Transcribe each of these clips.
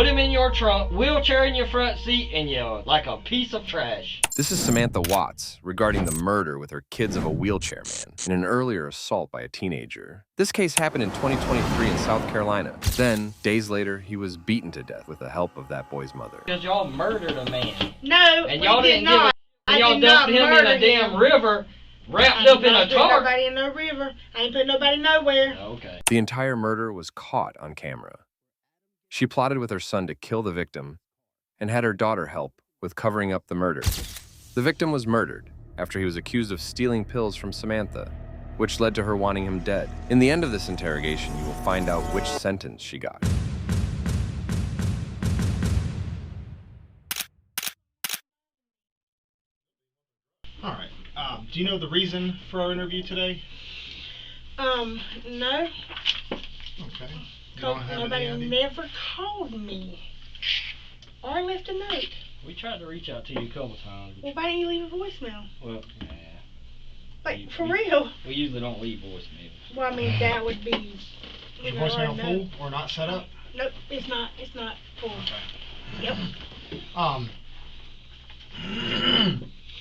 put him in your trunk, wheelchair in your front seat, and you're like a piece of trash. This is Samantha Watts regarding the murder with her kids of a wheelchair man in an earlier assault by a teenager. This case happened in 2023 in South Carolina. Then, days later, he was beaten to death with the help of that boy's mother. Because y'all murdered a man. No, and y'all did not. Y'all dumped him in a damn river, wrapped up in a tarp. I ain't put nobody in no river. I ain't put nobody nowhere. Okay. The entire murder was caught on camera. She plotted with her son to kill the victim and had her daughter help with covering up the murder. The victim was murdered after he was accused of stealing pills from Samantha, which led to her wanting him dead. In the end of this interrogation, you will find out which sentence she got. All right. Do you know the reason for our interview today? No. Okay. You don't have Nobody any idea? never called me or left a note. We tried to reach out to you a couple times. Well, why didn't you leave a voicemail? Well, yeah. Like, for real? We usually don't leave voicemails. Well, I mean, that would be... Is your voicemail full or not set up? Nope, it's not. It's not full. Okay. Yep. So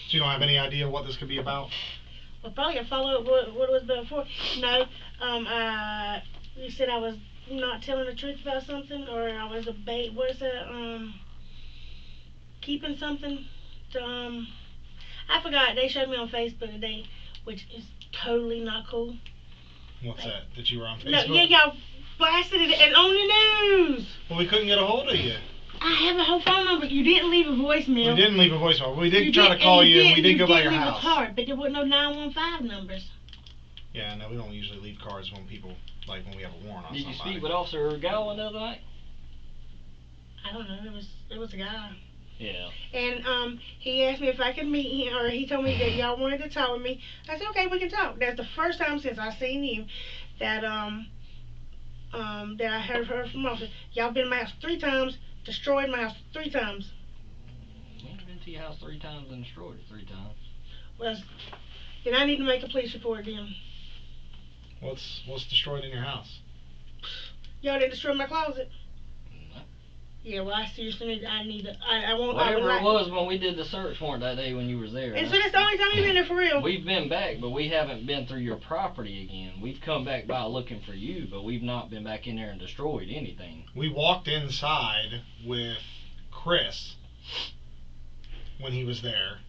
you don't have any idea what this could be about? Well, probably a follow-up what it was before. No, you said I was not telling the truth about something, or I was a bait. What is that? Keeping something. I forgot. They showed me on Facebook today, which is totally not cool. What's that? That you were on Facebook? No, yeah, y'all blasted it and on the news. Well, we couldn't get a hold of you. I have a whole phone number. You didn't leave a voicemail. We didn't leave a voicemail. We did try to call you, and we did go by your house. You did leave a card, but there were no 915 numbers. Yeah, no, we don't usually leave cards when people, like when we have a warrant on somebody. Did you speak with Officer Gowan the other night? I don't know. It was a guy. Yeah. And he asked me if I could meet him, or he told me that y'all wanted to talk with me. I said, okay, we can talk. That's the first time since I seen you that that I heard from Officer. Y'all been in my house 3 times. Destroyed my house 3 times. We've been to your house 3 times and destroyed it 3 times. Well, then I need to make a police report then. What's destroyed in your house? Y'all didn't destroy my closet. No. Yeah, well, I seriously need. Whatever it was when we did the search warrant that day when you was there. And so that's the only time you've been there for real. We've been back, but we haven't been through your property again. We've come back by looking for you, but we've not been back in there and destroyed anything. We walked inside with Chris when he was there.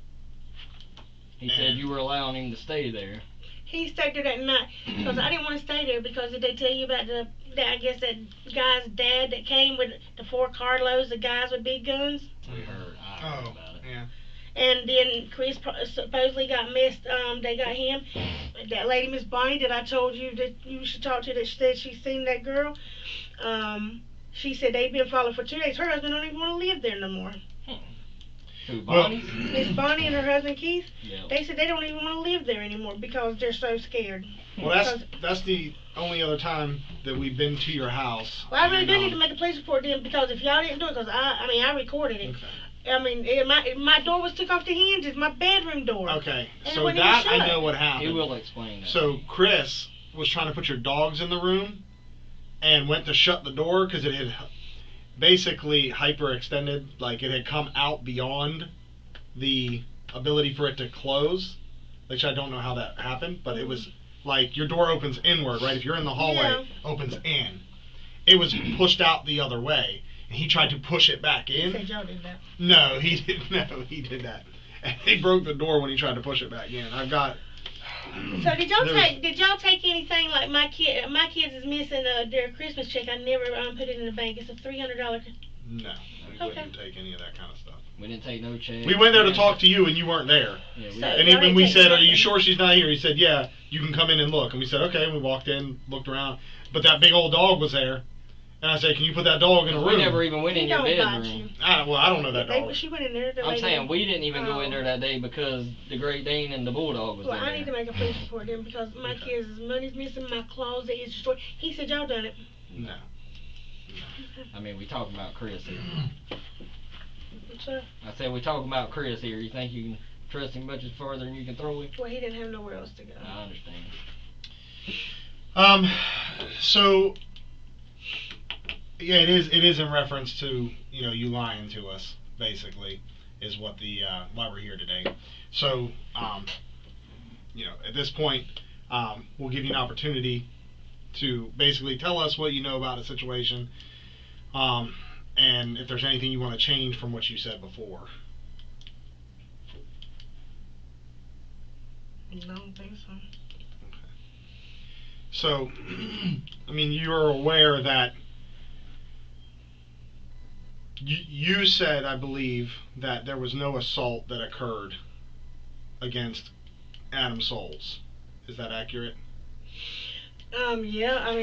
He said you were allowing him to stay there. He stayed there that night because I didn't want to stay there because did they tell you about I guess that guy's dad that came with the 4 carloads of guys with big guns? We heard. I heard about it. Yeah. And then Chris supposedly got missed. They got him. That lady, Miss Bonnie, that I told you that you should talk to, that said she seen that girl. She said they've been followed for 2 days. Her husband don't even want to live there no more. Who, Bonnie? Miss Bonnie and her husband Keith. Yeah. They said they don't even want to live there anymore because they're so scared. Well, that's the only other time that we've been to your house. Well, I really do need to make a police report then because if y'all didn't do it, because I recorded it. Okay. I mean, my door was took off the hinges, my bedroom door. Okay, and so that I know what happened. He will explain that. So Chris was trying to put your dogs in the room and went to shut the door because it had basically hyperextended, like it had come out beyond the ability for it to close, which I don't know how that happened, but it was like your door opens inward, right? If you're in the hallway, opens in. It was pushed out the other way, and he tried to push it back in. He said y'all did that. No, he didn't. No, he did that. And he broke the door when he tried to push it back in. I've got. So did y'all take anything like my kids is missing their Christmas check? I never put it in the bank. It's a $300. No, we wouldn't take any of that kind of stuff. We didn't take no check. We went there to talk to you, and you weren't there. Yeah, and even we said, "Are you sure she's not here?" He said, "Yeah, you can come in and look." And we said, "Okay." And we walked in, looked around, but that big old dog was there. And I said, "Can you put that dog in a room?" We never even went in your bedroom. I don't know that dog. She went in there. I'm saying we didn't even go in there that day because the Great Dane and the Bulldog was there. Well, I need to make a police report then because my kids' money's missing, my closet is destroyed. He said y'all done it. No. I mean, we talking about Chris here. Sir? I said we talking about Chris here. You think you can trust him much further than you can throw him? Well, he didn't have nowhere else to go. I understand. So Yeah, it is. It is in reference to you lying to us. Basically, is what the why we're here today. So at this point, we'll give you an opportunity to basically tell us what you know about the situation, and if there's anything you want to change from what you said before. I don't think so. Okay. So, I mean, you're aware that you said, I believe, that there was no assault that occurred against Adam Souls. Is that accurate? Yeah, I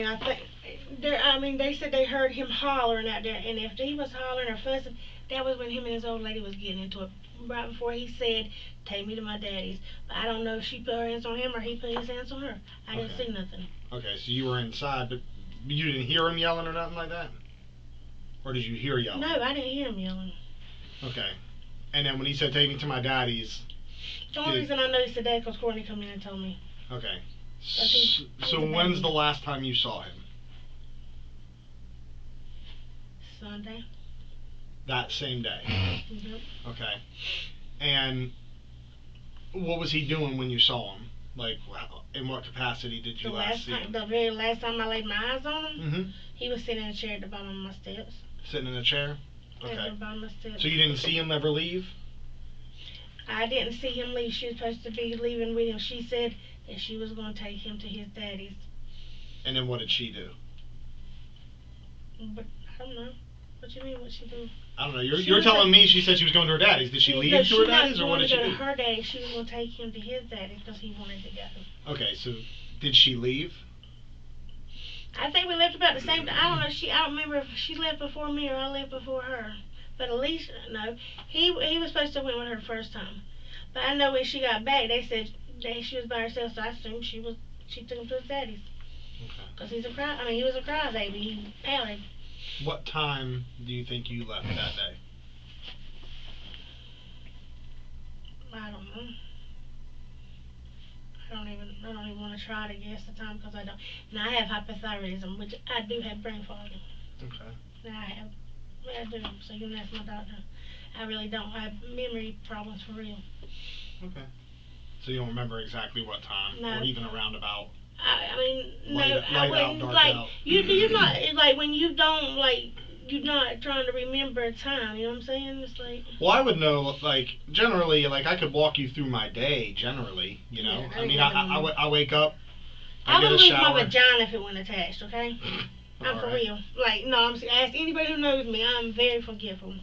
mean, they said they heard him hollering out there, and if he was hollering or fussing, that was when him and his old lady was getting into it. Right before he said, "Take me to my daddy's." But I don't know if she put her hands on him or he put his hands on her. I didn't see nothing. Okay, so you were inside, but you didn't hear him yelling or nothing like that? Or did you hear yelling? No, I didn't hear him yelling. Okay. And then when he said, "Take me to my daddy's," the only reason I know he said that because Courtney come in and told me. Okay. So when's the last time you saw him? Sunday. That same day? Mm-hmm. Okay. And what was he doing when you saw him? Like, in what capacity did you last see him? The very last time I laid my eyes on him, Mm-hmm. he was sitting in a chair at the bottom of my steps. Sitting in a chair? Okay. At the bottom of my steps. So you didn't see him ever leave? I didn't see him leave. She was supposed to be leaving with him. She said that she was going to take him to his daddy's. And then what did she do? But I don't know. What you mean, what she do? I don't know. You're telling me she said she was going to her daddy's. Did she leave to her daddy's, or what did she do? She was going to her daddy. She was going to take him to his daddy because he wanted to go. Okay, so did she leave? I think we left about the same time. I don't know. I don't remember if she left before me or I left before her. But at least, no. He was supposed to went with her the first time. But I know when she got back, they said that she was by herself, so I assumed she took him to his daddy's. Okay. Because he was a crybaby. He pouted. What time do you think you left that day? I don't know. I don't even want to try to guess the time because I don't. Now I have hypothyroidism, which I do have brain fog. Okay. Now I do. So you can ask my doctor. I really don't. I have memory problems for real. Okay. So you don't remember exactly what time, No. or even a roundabout. I mean, no, light I wouldn't. out, dark Like out. you're not like when you don't like. You're not trying to remember a time, you know what I'm saying? It's like... Well, I would know, like, generally, like, I could walk you through my day, generally, you know? Yeah, I mean, I wake up, I I get would a lose shower. my vagina if it wasn't attached, okay? I'm for Alright. real. Like, no, ask anybody who knows me, I'm very forgetful.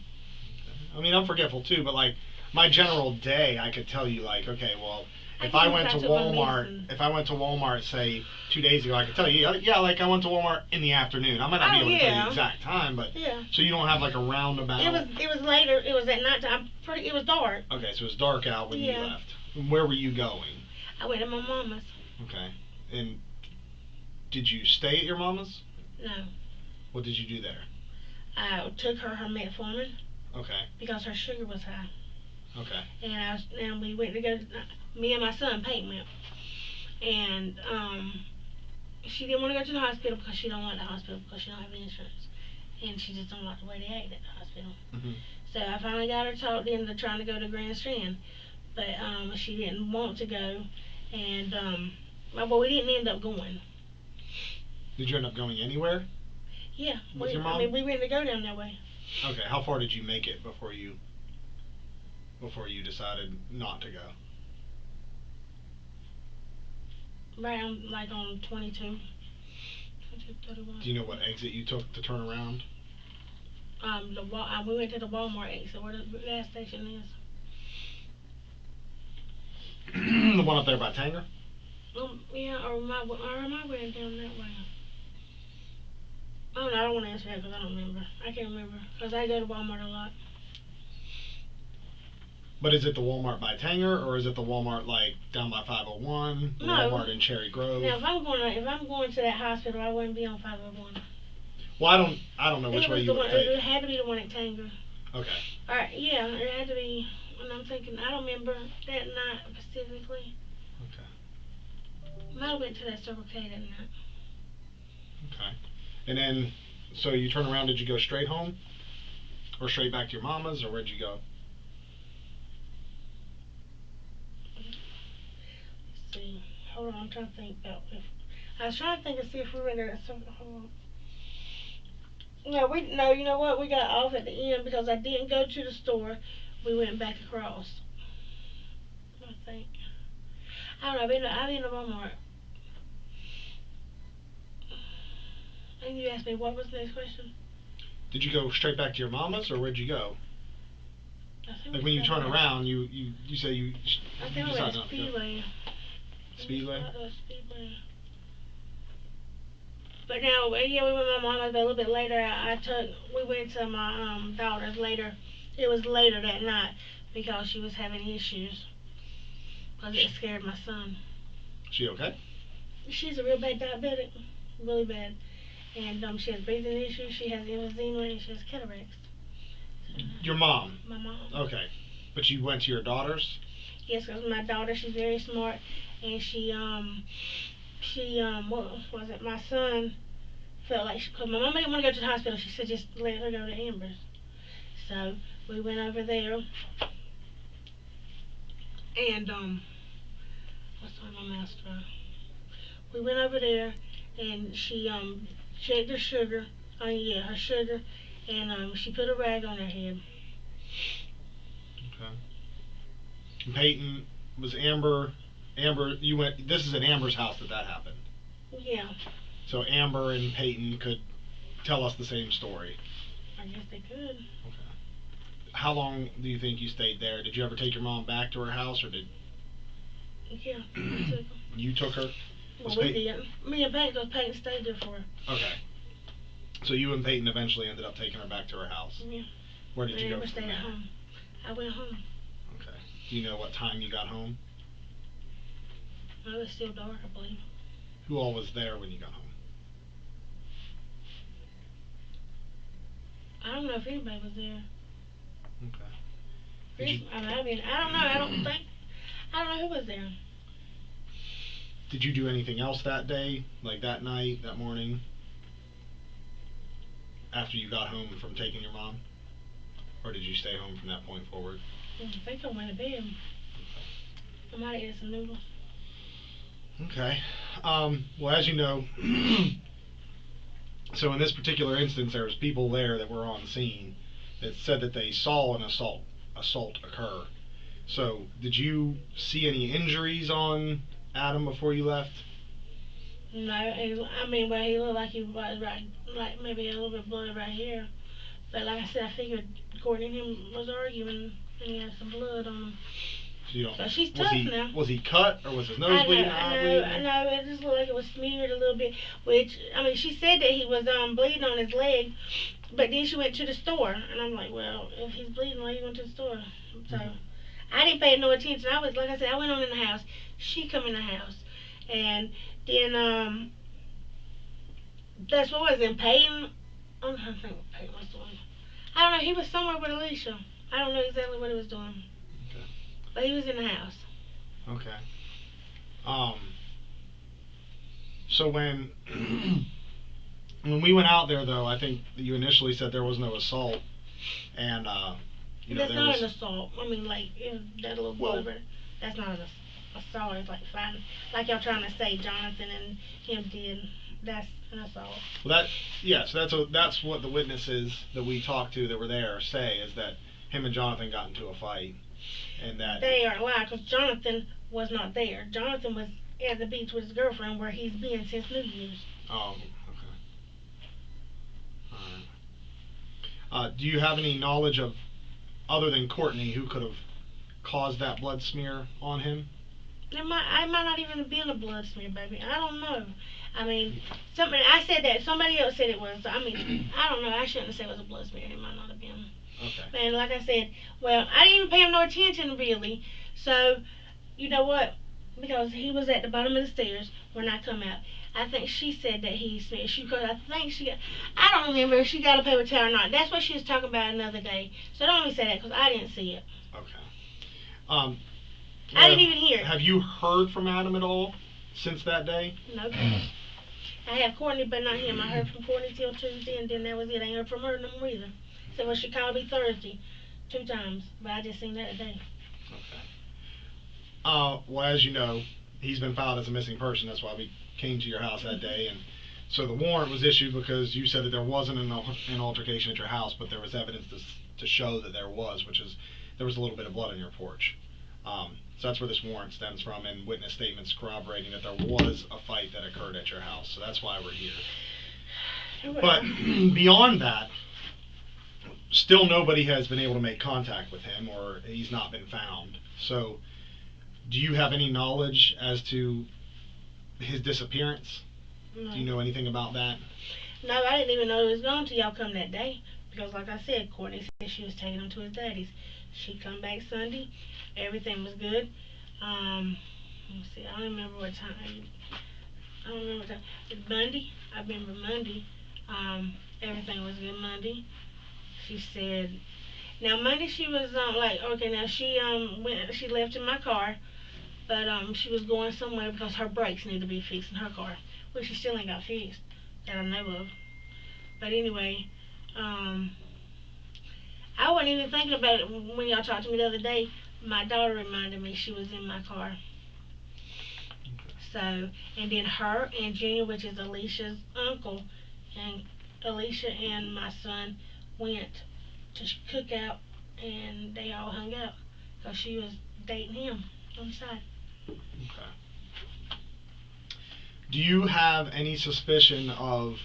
I mean, I'm forgetful, too, but, like, my general day, I could tell you, like, okay, well... If I went to Walmart, say 2 days ago, I could tell you, yeah, like I went to Walmart in the afternoon. I might not be able to tell you the exact time, but yeah. So you don't have like a roundabout. It was later. It was at night. It was dark. Okay, so it was dark out when you left. Where were you going? I went to my mama's. Okay, and did you stay at your mama's? No. What did you do there? I took her metformin. Okay. Because her sugar was high. Okay. And we went to go. Me and my son Peyton went, and she didn't want to go to the hospital because she don't like the hospital because she don't have insurance, and she just don't like the way they act at the hospital. Mm-hmm. So I finally got her talked into trying to go to Grand Strand, but she didn't want to go, and well, we didn't end up going. Did you end up going anywhere? Yeah. With your mom? I mean, we went to go down that way. Okay. How far did you make it before you decided not to go? Right on 22, 31. Do you know what exit you took to turn around? We went to the Walmart exit where the gas station is. The one up there by Tanger? Yeah, or am I going down that way? Oh no, I don't want to answer that because I don't remember. I can't remember because I go to Walmart a lot. But is it the Walmart by Tanger, or is it the Walmart like down by 501? The Walmart in Cherry Grove? Now, if I'm going to that hospital, I wouldn't be on 501. Well, I don't know which way you would take. It had to be the one at Tanger. Okay. All right, yeah, it had to be. And I'm thinking, I don't remember that night specifically. Okay. I went to that Circle K that night. Okay. And then So you turn around, did you go straight home? Or straight back to your mama's, or where'd you go? Let's see. Hold on, I'm trying to think about if I was trying to think and see if we went there at some. Hold on. No, you know what? We got off at the end because I didn't go to the store. We went back across. I think. I don't know. I've been to Walmart. And you asked me what was the next question? Did you go straight back to your mama's, or where'd you go? Like when you turn around, you say you. I think we went to Speedway. Speedway? Speedway. But now, yeah, we went with my mom a little bit later. We went to my daughter's later. It was later that night because she was having issues. Because it scared my son. She okay? She's a real bad diabetic. Really bad. And she has breathing issues, she has emphysema, and she has cataracts. Your mom? My mom. Okay. But you went to your daughter's? Yes, because my daughter, she's very smart, and what was it? My son felt like, because my mom didn't want to go to the hospital, she said just let her go to Amber's. So we went over there, and what's on my mouth straw? We went over there, and she checked her sugar. Her sugar, and she put a rag on her head. Okay. And Peyton, was Amber, you went, this is at Amber's house that happened. Yeah. So Amber and Peyton could tell us the same story. I guess they could. Okay. How long do you think you stayed there? Did you ever take your mom back to her house, or did? Yeah, I took her. You took her? Well, we didn't. Me and Peyton, because Peyton stayed there for her. Okay. So you and Peyton eventually ended up taking her back to her house? Yeah. Where did you go from stayed there? At home. I went home. Okay. Do you know what time you got home? It was still dark, I believe. Who all was there when you got home? I don't know if anybody was there. Okay. I don't know. I don't know who was there. Did you do anything else that day, like that night, that morning, after you got home from taking your mom? Or did you stay home from that point forward? I think I went to bed. I might have ate some noodles. Okay. Well, as you know, so in this particular instance, there was people there that were on scene that said that they saw an assault occur. So, did you see any injuries on Adam before you left? No, he looked like he was like maybe a little bit blood right here. But like I said, I figured Courtney and him was arguing, and he had some blood on him. So you don't. So she's tough now. Was he cut, or was his nose bleeding? I know. It just looked like it was smeared a little bit. Which, she said that he was bleeding on his leg, but then she went to the store, and I'm like, well, if he's bleeding, why are you going to the store? So I didn't pay no attention. I was, like I said, I went on in the house. She come in the house, and then that's what was in Peyton. I'm trying to think what Peyton was doing. I don't know. He was somewhere with Alicia. I don't know exactly what he was doing. Okay. But he was in the house. Okay. So when we went out there, though, I think you initially said there was no assault, and that's not an assault. That little blood. That's not an assault. It's like fine, like y'all trying to say Jonathan and him did. That's an assault. Well, so that's what the witnesses that we talked to that were there say, is that him and Jonathan got into a fight, and that they are lying, because Jonathan was not there. Jonathan was at the beach with his girlfriend, where he's been since New Year's. Oh, okay. All right. Do you have any knowledge of, other than Courtney, who could have caused that blood smear on him? I might not even have been a blood smear, baby. I don't know. I said that. Somebody else said it was. I don't know. I shouldn't have said it was a blood smear. It might not have been. Okay. And like I said, well, I didn't even pay him no attention, really. So, you know what? Because he was at the bottom of the stairs when I come out. I think she said that he smeared. I don't remember if she got a paper towel or not. That's what she was talking about another day. So don't even say that, because I didn't see it. Okay. I didn't even hear it. Have you heard from Adam at all since that day? No. I have Courtney, but not him. I heard from Courtney till Tuesday, and then that was it. I ain't heard from her no more either. So well, she called me Thursday 2 times, but I just seen that today. Okay. Well, as you know, he's been filed as a missing person. That's why we came to your house that day, and so the warrant was issued because you said that there wasn't an altercation at your house, but there was evidence to show that there was, which is there was a little bit of blood on your porch. So that's where this warrant stems from, and witness statements corroborating that there was a fight that occurred at your house. So that's why we're here. But beyond that, still nobody has been able to make contact with him, or he's not been found. So do you have any knowledge as to his disappearance? No. Do you know anything about that? No, I didn't even know he was gone till y'all come that day. Because like I said, Courtney said she was taking him to his daddy's. She come back Sunday. Everything was good. Let's see, I don't remember what time. I don't remember what time. It's Monday. I remember Monday. Everything was good Monday. She said, now Monday she was like, okay, now she she left in my car, but she was going somewhere because her brakes need to be fixed in her car, which she still ain't got fixed that I know of. But anyway, I wasn't even thinking about it when y'all talked to me the other day. My daughter reminded me she was in my car. So, and then her and Junior, which is Alicia's uncle, and Alicia and my son went to cookout, and they all hung out because she was dating him on the side. Okay. Do you have any suspicion of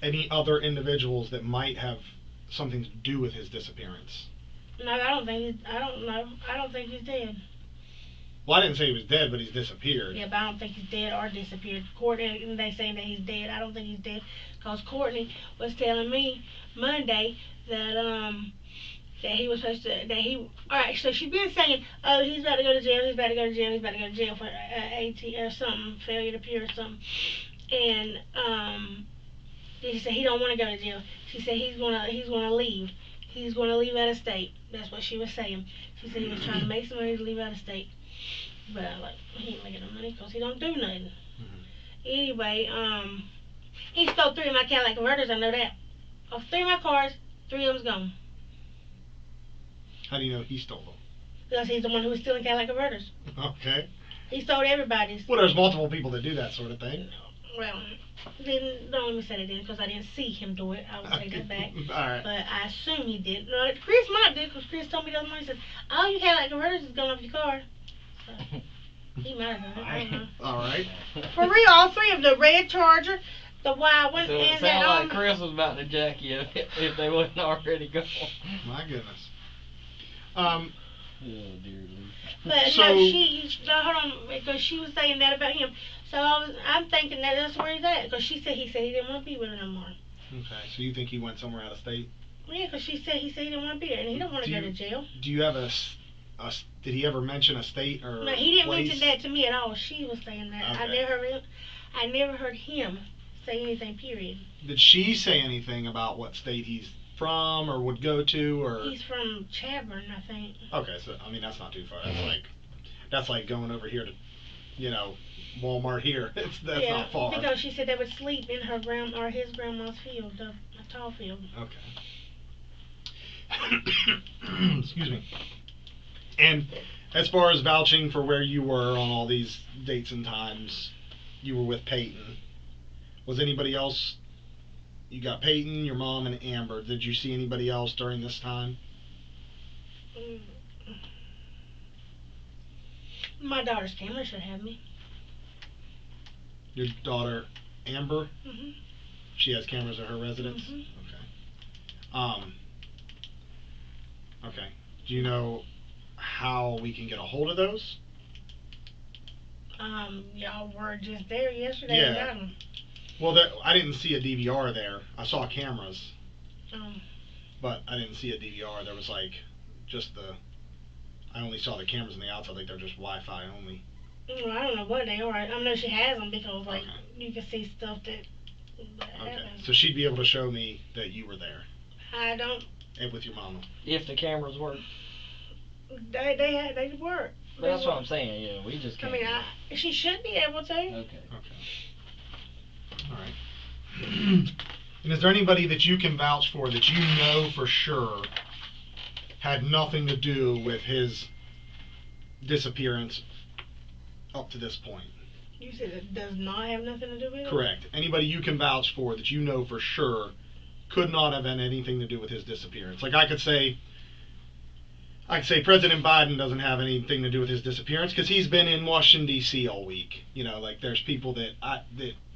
any other individuals that might have something to do with his disappearance? No, I don't know. I don't think he's dead. Well, I didn't say he was dead, but he's disappeared. Yeah, but I don't think he's dead or disappeared. Courtney, they saying that he's dead. I don't think he's dead because Courtney was telling me Monday that that he was supposed to, that he, alright, so she's been saying, oh, he's about to go to jail, he's about to go to jail, he's about to go to jail for AT or something, failure to appear or something. And she said he don't want to go to jail. She said he's gonna leave. He's gonna leave out of state. That's what she was saying. She said he was trying to make some money to leave out of state. But like, he ain't making no money because he don't do nothing. Anyway, he stole 3 of my Cadillac converters, I know that. Of 3 of my cars, 3 of them's gone. How do you know he stole them? Because he's the one who was stealing Cadillac converters. Okay. He stole everybody's. Well, there's multiple people that do that sort of thing. Well, don't let me say that then, because I didn't see him do it. I will take that back. Alright. But I assume he did. Chris might do, because Chris told me the other morning, he said, all you Cadillac converters is going off your car. So, he might have done it. I don't know. Alright. For real, all 3 of them, the red Charger, the white one, So it and sounded that like Chris was about to jack you if they wasn't already gone. My goodness. Oh dear Lord. But So- no, hold on, because she was saying that about him. So I'm thinking that that's where he's at, because he said he didn't want to be with her no more. Okay, so you think he went somewhere out of state? Yeah, because he said he didn't want to be there, and he don't want to go to jail. Do you have did he ever mention a state or No, he didn't place? mention that to me at all. She was saying that. Okay. I never heard him say anything, period. Did she say anything about what state he's from or would go to, or? He's from Chadbourn, I think. Okay, so I mean that's not too far. That's like going over here to, Walmart here. That's not far. Because she said they would sleep in his grandma's field, a tall field. Okay. Excuse me. And as far as vouching for where you were on all these dates and times, you were with Peyton. Was anybody else? You got Peyton, your mom, and Amber. Did you see anybody else during this time? My daughter's camera should have me. Your daughter, Amber? Mhm. She has cameras at her residence? Mhm. Okay. Okay. Do you know how we can get a hold of those? Y'all were just there yesterday. Yeah. And got 'em. Well, I didn't see a DVR there. I saw cameras, Um, but I didn't see a DVR. There was I only saw the cameras on the outside, like they're just Wi-Fi only. well, I don't know what they are. I know she has them because, Okay. you can see stuff that Okay. happens. So she'd be able to show me that you were there I don't. and with your mama. If the cameras work. They work. That's what I'm saying, yeah, we just I can't. mean, she should be able to. Okay. Okay. And is there anybody that you can vouch for that you know for sure had nothing to do with his disappearance up to this point? You said it does not have nothing to do with it? Correct. Anybody you can vouch for that you know for sure could not have had anything to do with his disappearance. Like I could say President Biden doesn't have anything to do with his disappearance because he's been in Washington D.C. all week. You know, like there's people that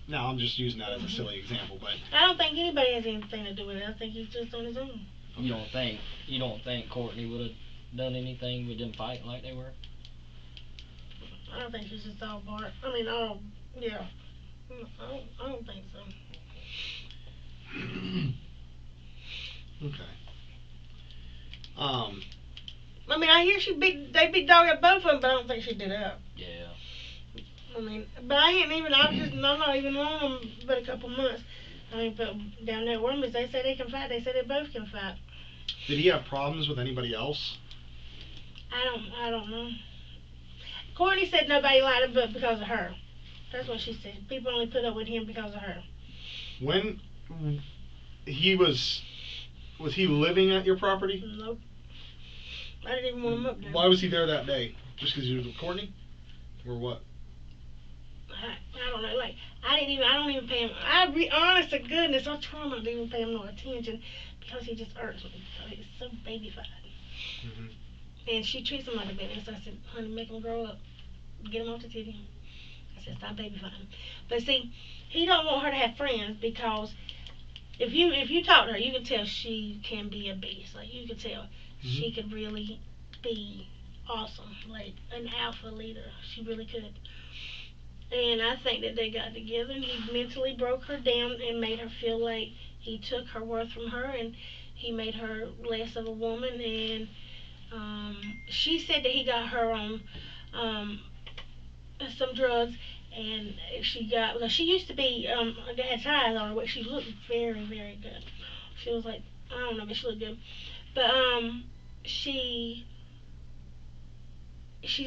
now I'm just using that as a silly example, but I don't think anybody has anything to do with it. I think he's just on his own. You don't think Courtney would have done anything with them fighting like they were? I don't think she's just all part. I mean, yeah. I don't think so. Okay. I mean, I hear they beat dog at both of them, but I don't think she did up. Yeah. I mean, but I'm not even on them but a couple months. I mean, but down there at Wormley's, they say they can fight. They say they both can fight. Did he have problems with anybody else? I don't know. Courtney said nobody liked him but because of her. That's what she said. People only put up with him because of her. When he was he living at your property? Nope. I didn't even want him up there. Why was he there that day? Just because he was with Courtney? Or what? I don't know. Like, I don't even pay him. Honest to goodness, I try not to even pay him no attention because he just irks me. Because he's so babyfied. Mm-hmm. And she treats him like a baby. So I said, honey, make him grow up. Get him off the titty. I said, stop babyfying him. But see, he don't want her to have friends because if you talk to her, you can tell she can be a beast. Like, you can tell she could really be awesome. Like, an alpha leader. She really could. And I think that they got together and he mentally broke her down and made her feel like he took her worth from her and he made her less of a woman. And she said that he got her on some drugs, and she used to be had ties on her, but she looked very, very good. She was like, I don't know, but she looked good. But she's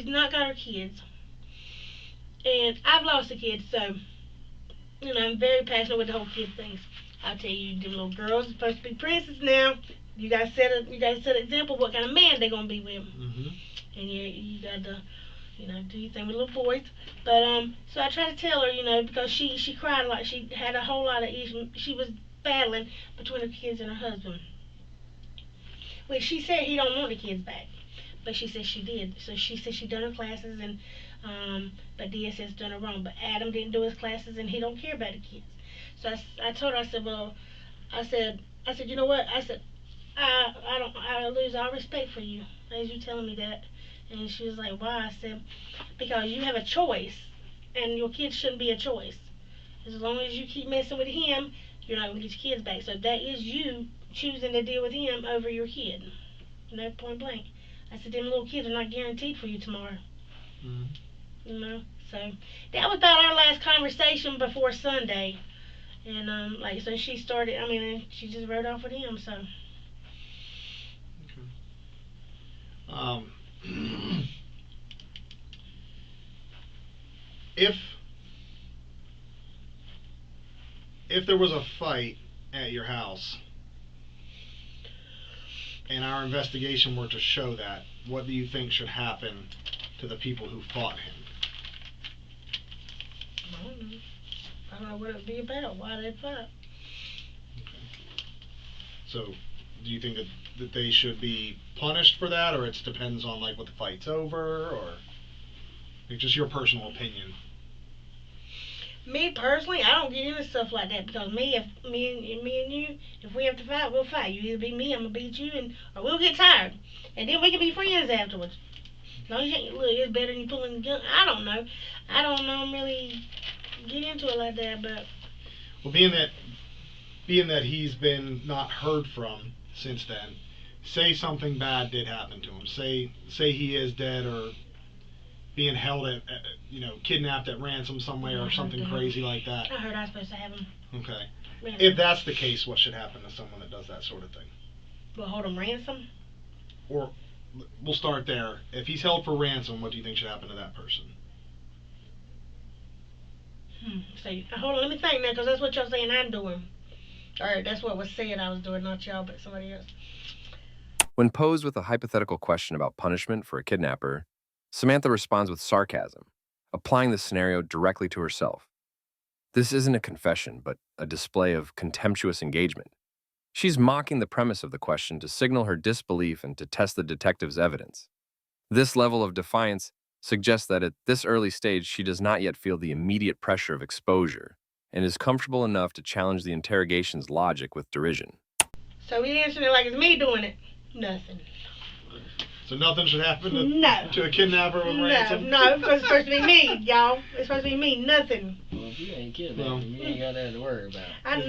not got her kids. And I've lost a kid, so I'm very passionate with the whole kid things. I'll tell you, them little girls are supposed to be princes now. You gotta set an example of what kind of man they're gonna be with. Mm-hmm. And you gotta, do your thing with little boys. But so I try to tell her, because she cried a lot. She had a whole lot of issues. She was battling between her kids and her husband. Which she said he don't want the kids back, but she said she did. So she said she done her classes and. But DSS done it wrong. But Adam didn't do his classes and he don't care about the kids. So I told her, I said, well, I said, you know what? I said, I lose all respect for you as you telling me that. And she was like, why? I said, because you have a choice and your kids shouldn't be a choice. As long as you keep messing with him, you're not going to get your kids back. So that is you choosing to deal with him over your kid. Point blank. I said, them little kids are not guaranteed for you tomorrow. Mm-hmm. So that was about our last conversation before Sunday, and so she started. And she just rode off with him. So. Okay. If there was a fight at your house, and our investigation were to show that, what do you think should happen to the people who fought him? I don't know what it would be about. Why they'd fight. Okay. So, do you think that they should be punished for that, or it depends on what the fight's over, or just your personal opinion? Me personally, I don't get into stuff like that because me and you, if we have to fight, we'll fight. You either beat me, I'm gonna beat you, or we'll get tired, and then we can be friends afterwards. No, it's better than you pulling the gun. I don't know. Really get into it like that, but. Well, being that he's been not heard from since then, say something bad did happen to him. Say he is dead or being held at kidnapped at ransom somewhere or something crazy like that. I heard I was supposed to have him. Okay. Ransom. If that's the case, what should happen to someone that does that sort of thing? We'll hold him ransom? Or we'll start there. If he's held for ransom, what do you think should happen to that person? Say, hold on, let me think now, because that's what y'all saying I'm doing. Or that's what was said I was doing, not y'all, but somebody else. When posed with a hypothetical question about punishment for a kidnapper, Samantha responds with sarcasm, applying the scenario directly to herself. This isn't a confession, but a display of contemptuous engagement. She's mocking the premise of the question to signal her disbelief and to test the detective's evidence. This level of defiance suggests that at this early stage she does not yet feel the immediate pressure of exposure and is comfortable enough to challenge the interrogation's logic with derision. So he answered it like it's me doing it. Nothing. So nothing should happen No. to a kidnapper with ransom? No, because it's supposed to be me, y'all. It's supposed to be me, nothing. Well, if you ain't kidnapping, you ain't got that to worry about. I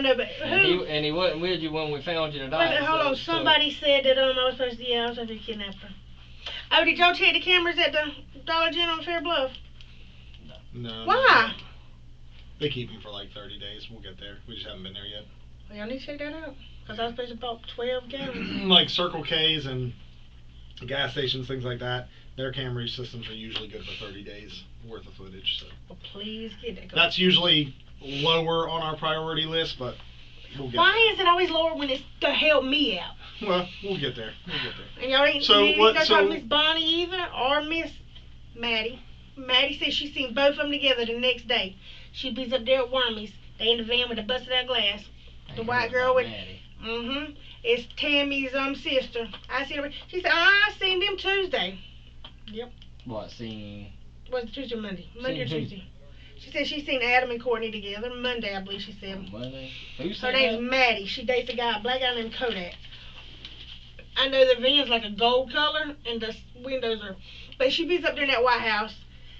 know, but who? And he wasn't with you when we found you Wait a tonight. minute, hold on. Somebody said that I was supposed to be a kidnapper. Oh, did y'all check the cameras at the Dollar General on Fair Bluff? No. Why? They keep them for like 30 days. We'll get there. We just haven't been there yet. Well, y'all need to check that out. Because I was supposed to buy 12 gallons. Like Circle K's and gas stations, things like that, their camera systems are usually good for 30 days worth of footage. So Well, please get that. that's usually lower on our priority list, but we'll get Why is it always lower when it's to help me out? there. Well, we'll get there. We'll get there. And y'all ain't So you what- ain't so- talk to Miss Bonnie either or Miss Maddie. Maddie said she seen both of them together the next day. She beats up there at Wormies. They in the van with a busted out glass. The white girl with it's Tammy's sister. I seen her. She said, I seen them Tuesday. Yep. What, seen? Was it Tuesday or Monday? Monday or Seen who? Tuesday. She said she seen Adam and Courtney together. Monday, I believe she said. Monday? Who Her said name's that? Maddie. She dates a guy, a black guy named Kodak. I know the van's like a gold color and the windows are. But she beats up there in that White House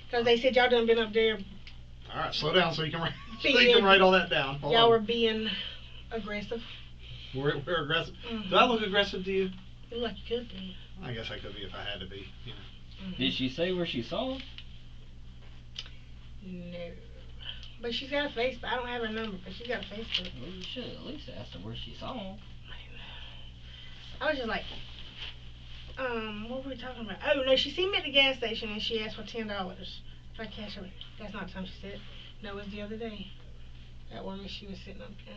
because they said y'all done been up there. All right, slow down so you can write, Being- all that down. Hold Y'all on. were being aggressive. We're aggressive. Mhm. Do I look aggressive to you? You look like you could be. I guess I could be if I had to be. You know. Mhm. Did she say where she saw him? No. But she's got a Facebook. I don't have her number, but she's got a Facebook. Well, you should at least ask her where she saw him. I was just like, what were we talking about? Oh, no, she seen me at the gas station and she asked for $10 if I cash her. That's not the time she said. No, it was the other day. That woman, she was sitting up there.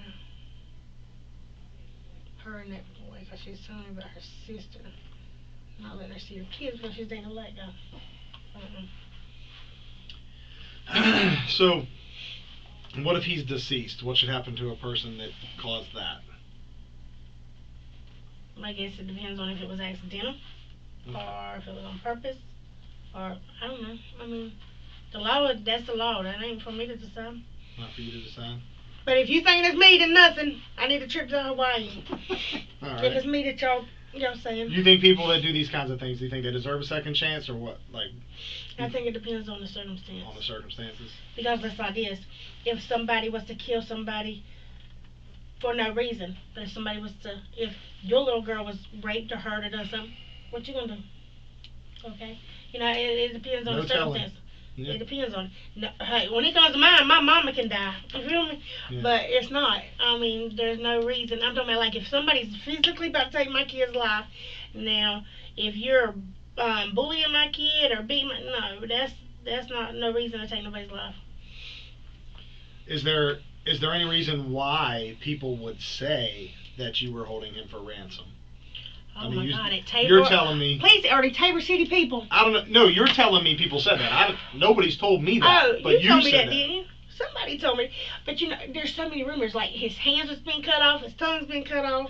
Her and that boy, because she was telling me about her sister. Not letting her see her kids because she's dating a black guy. So, what if he's deceased? What should happen to a person that caused that? I guess it depends on if it was accidental or if it was on purpose or I don't know. I mean, the law, that's the law. That ain't for me to decide. Not for you to decide. But if you think it's me, then nothing. I need a trip to Hawaii. All If right. it's me that y'all saying. You think people that do these kinds of things, do you think they deserve a second chance or what? Like, I think it depends on the circumstance. on the circumstances? Because it's like this. If somebody was to kill somebody for no reason, if your little girl was raped or hurt or done something, what you gonna do? Okay? You know, it depends on No the telling. circumstance. Yeah. It depends on. No, hey, when it comes to mine, my mama can die. You feel me? Yeah. But it's not. I mean, there's no reason. I'm talking about like if somebody's physically about to take my kid's life. Now, if you're bullying my kid or beating no, that's not no reason to take nobody's life. Is there any reason why people would say that you were holding him for ransom? Oh I mean, my you- God! At Tabor, You're telling me. Please, are they Tabor City people? I don't know. No, you're telling me people said that. Nobody's told me that. Oh, but you told me said that, didn't you? Somebody told me. But you know, there's so many rumors. Like his hands was being cut off, his tongue's been cut off.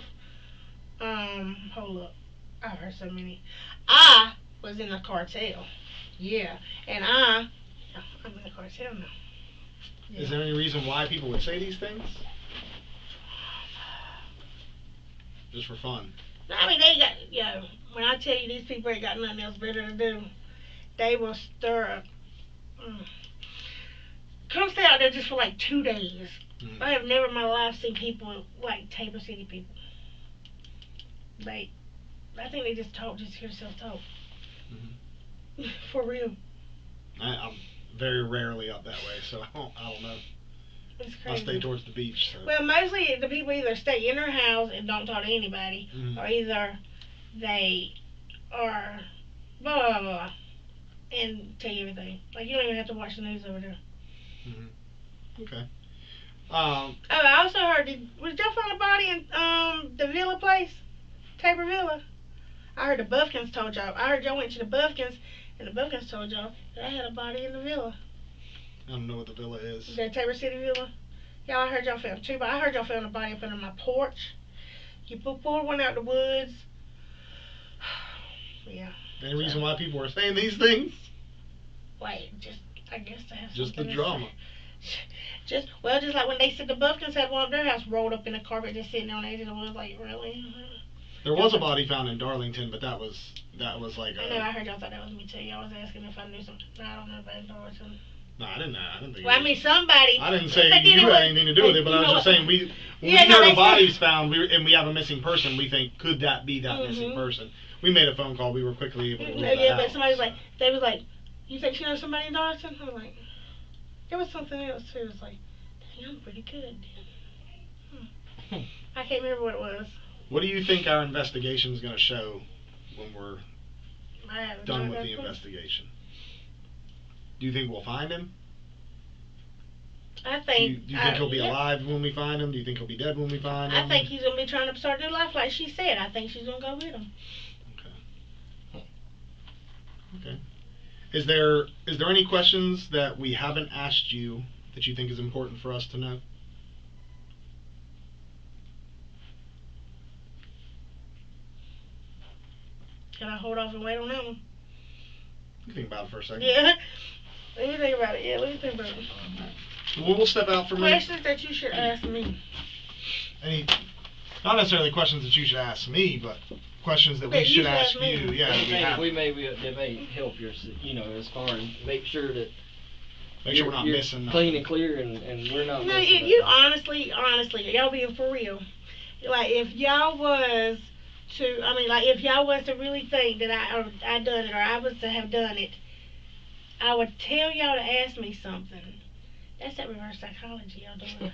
Hold up. I've heard so many. I was in the cartel. Yeah, and I'm in the cartel now. Yeah. Is there any reason why people would say these things? Just for fun. I mean, they got, when I tell you these people ain't got nothing else better to do, they will stir up. Come stay out there just for like 2 days. Mm. I have never in my life seen people like Tabor City people. I think they just talk, just hear themselves talk. Mhm. For real. I'm very rarely up that way, so I don't know. It's I crazy. stay towards the beach. So. Well, mostly the people either stay in their house and don't talk to anybody, Mhm. or either they are blah blah blah and tell you everything. Like you don't even have to watch the news over there. Mhm. Okay. Oh, I also heard, was y'all find a body in the Villa place? Tabor Villa? I heard the Buffkins told y'all. I heard y'all went to the Buffkins, and the Buffkins told y'all that I had a body in the Villa. I don't know what the Villa is. The Tabor City Villa? Y'all, I heard y'all found two, but I heard y'all found a body up under my porch. You pulled one out the woods. Yeah. Any reason why people are saying these things? Wait, just, I guess to have Just the something to drama. say. Just like when they said the Buffkins had one of their house rolled up in the carpet just sitting on the edge of the woods, like, really? There was a body found in Darlington, but that was like I know, I heard y'all thought that was me too. Y'all was asking if I knew something. No, I don't know about Darlington. No, I didn't think. Well, I mean, somebody. I didn't say but you then had anything to do with it, but I was just saying when we heard a body's found, and we have a missing person, we think, could that be that missing person? We made a phone call. We were quickly able to rule that out. But somebody was like, they was like, you think she knows somebody in Darlington? I was like, there was something else too. It was like, dang, I'm pretty good. I can't remember what it was. What do you think our investigation is going to show when we're done with the investigation? Do you think we'll find him? I think. Do you think he'll be alive when we find him? Do you think he'll be dead when we find him? I think he's going to be trying to start a new life like she said. I think she's going to go with him. Okay. Is there any questions that we haven't asked you that you think is important for us to know? Can I hold off and wait on that one? You think about it for a second. Yeah. Let me think about it. Yeah, let me think about it. Well, we'll step out for a minute. Questions that you should ask me. Not necessarily questions that you should ask me, but questions that we should ask you. Yeah, we may help your, as far as make sure we're not missing clean and clear, and we're not. No, missing you honestly, y'all being for real. Like if y'all was to really think that I done it or I was to have done it, I would tell y'all to ask me something. That's that reverse psychology y'all doing.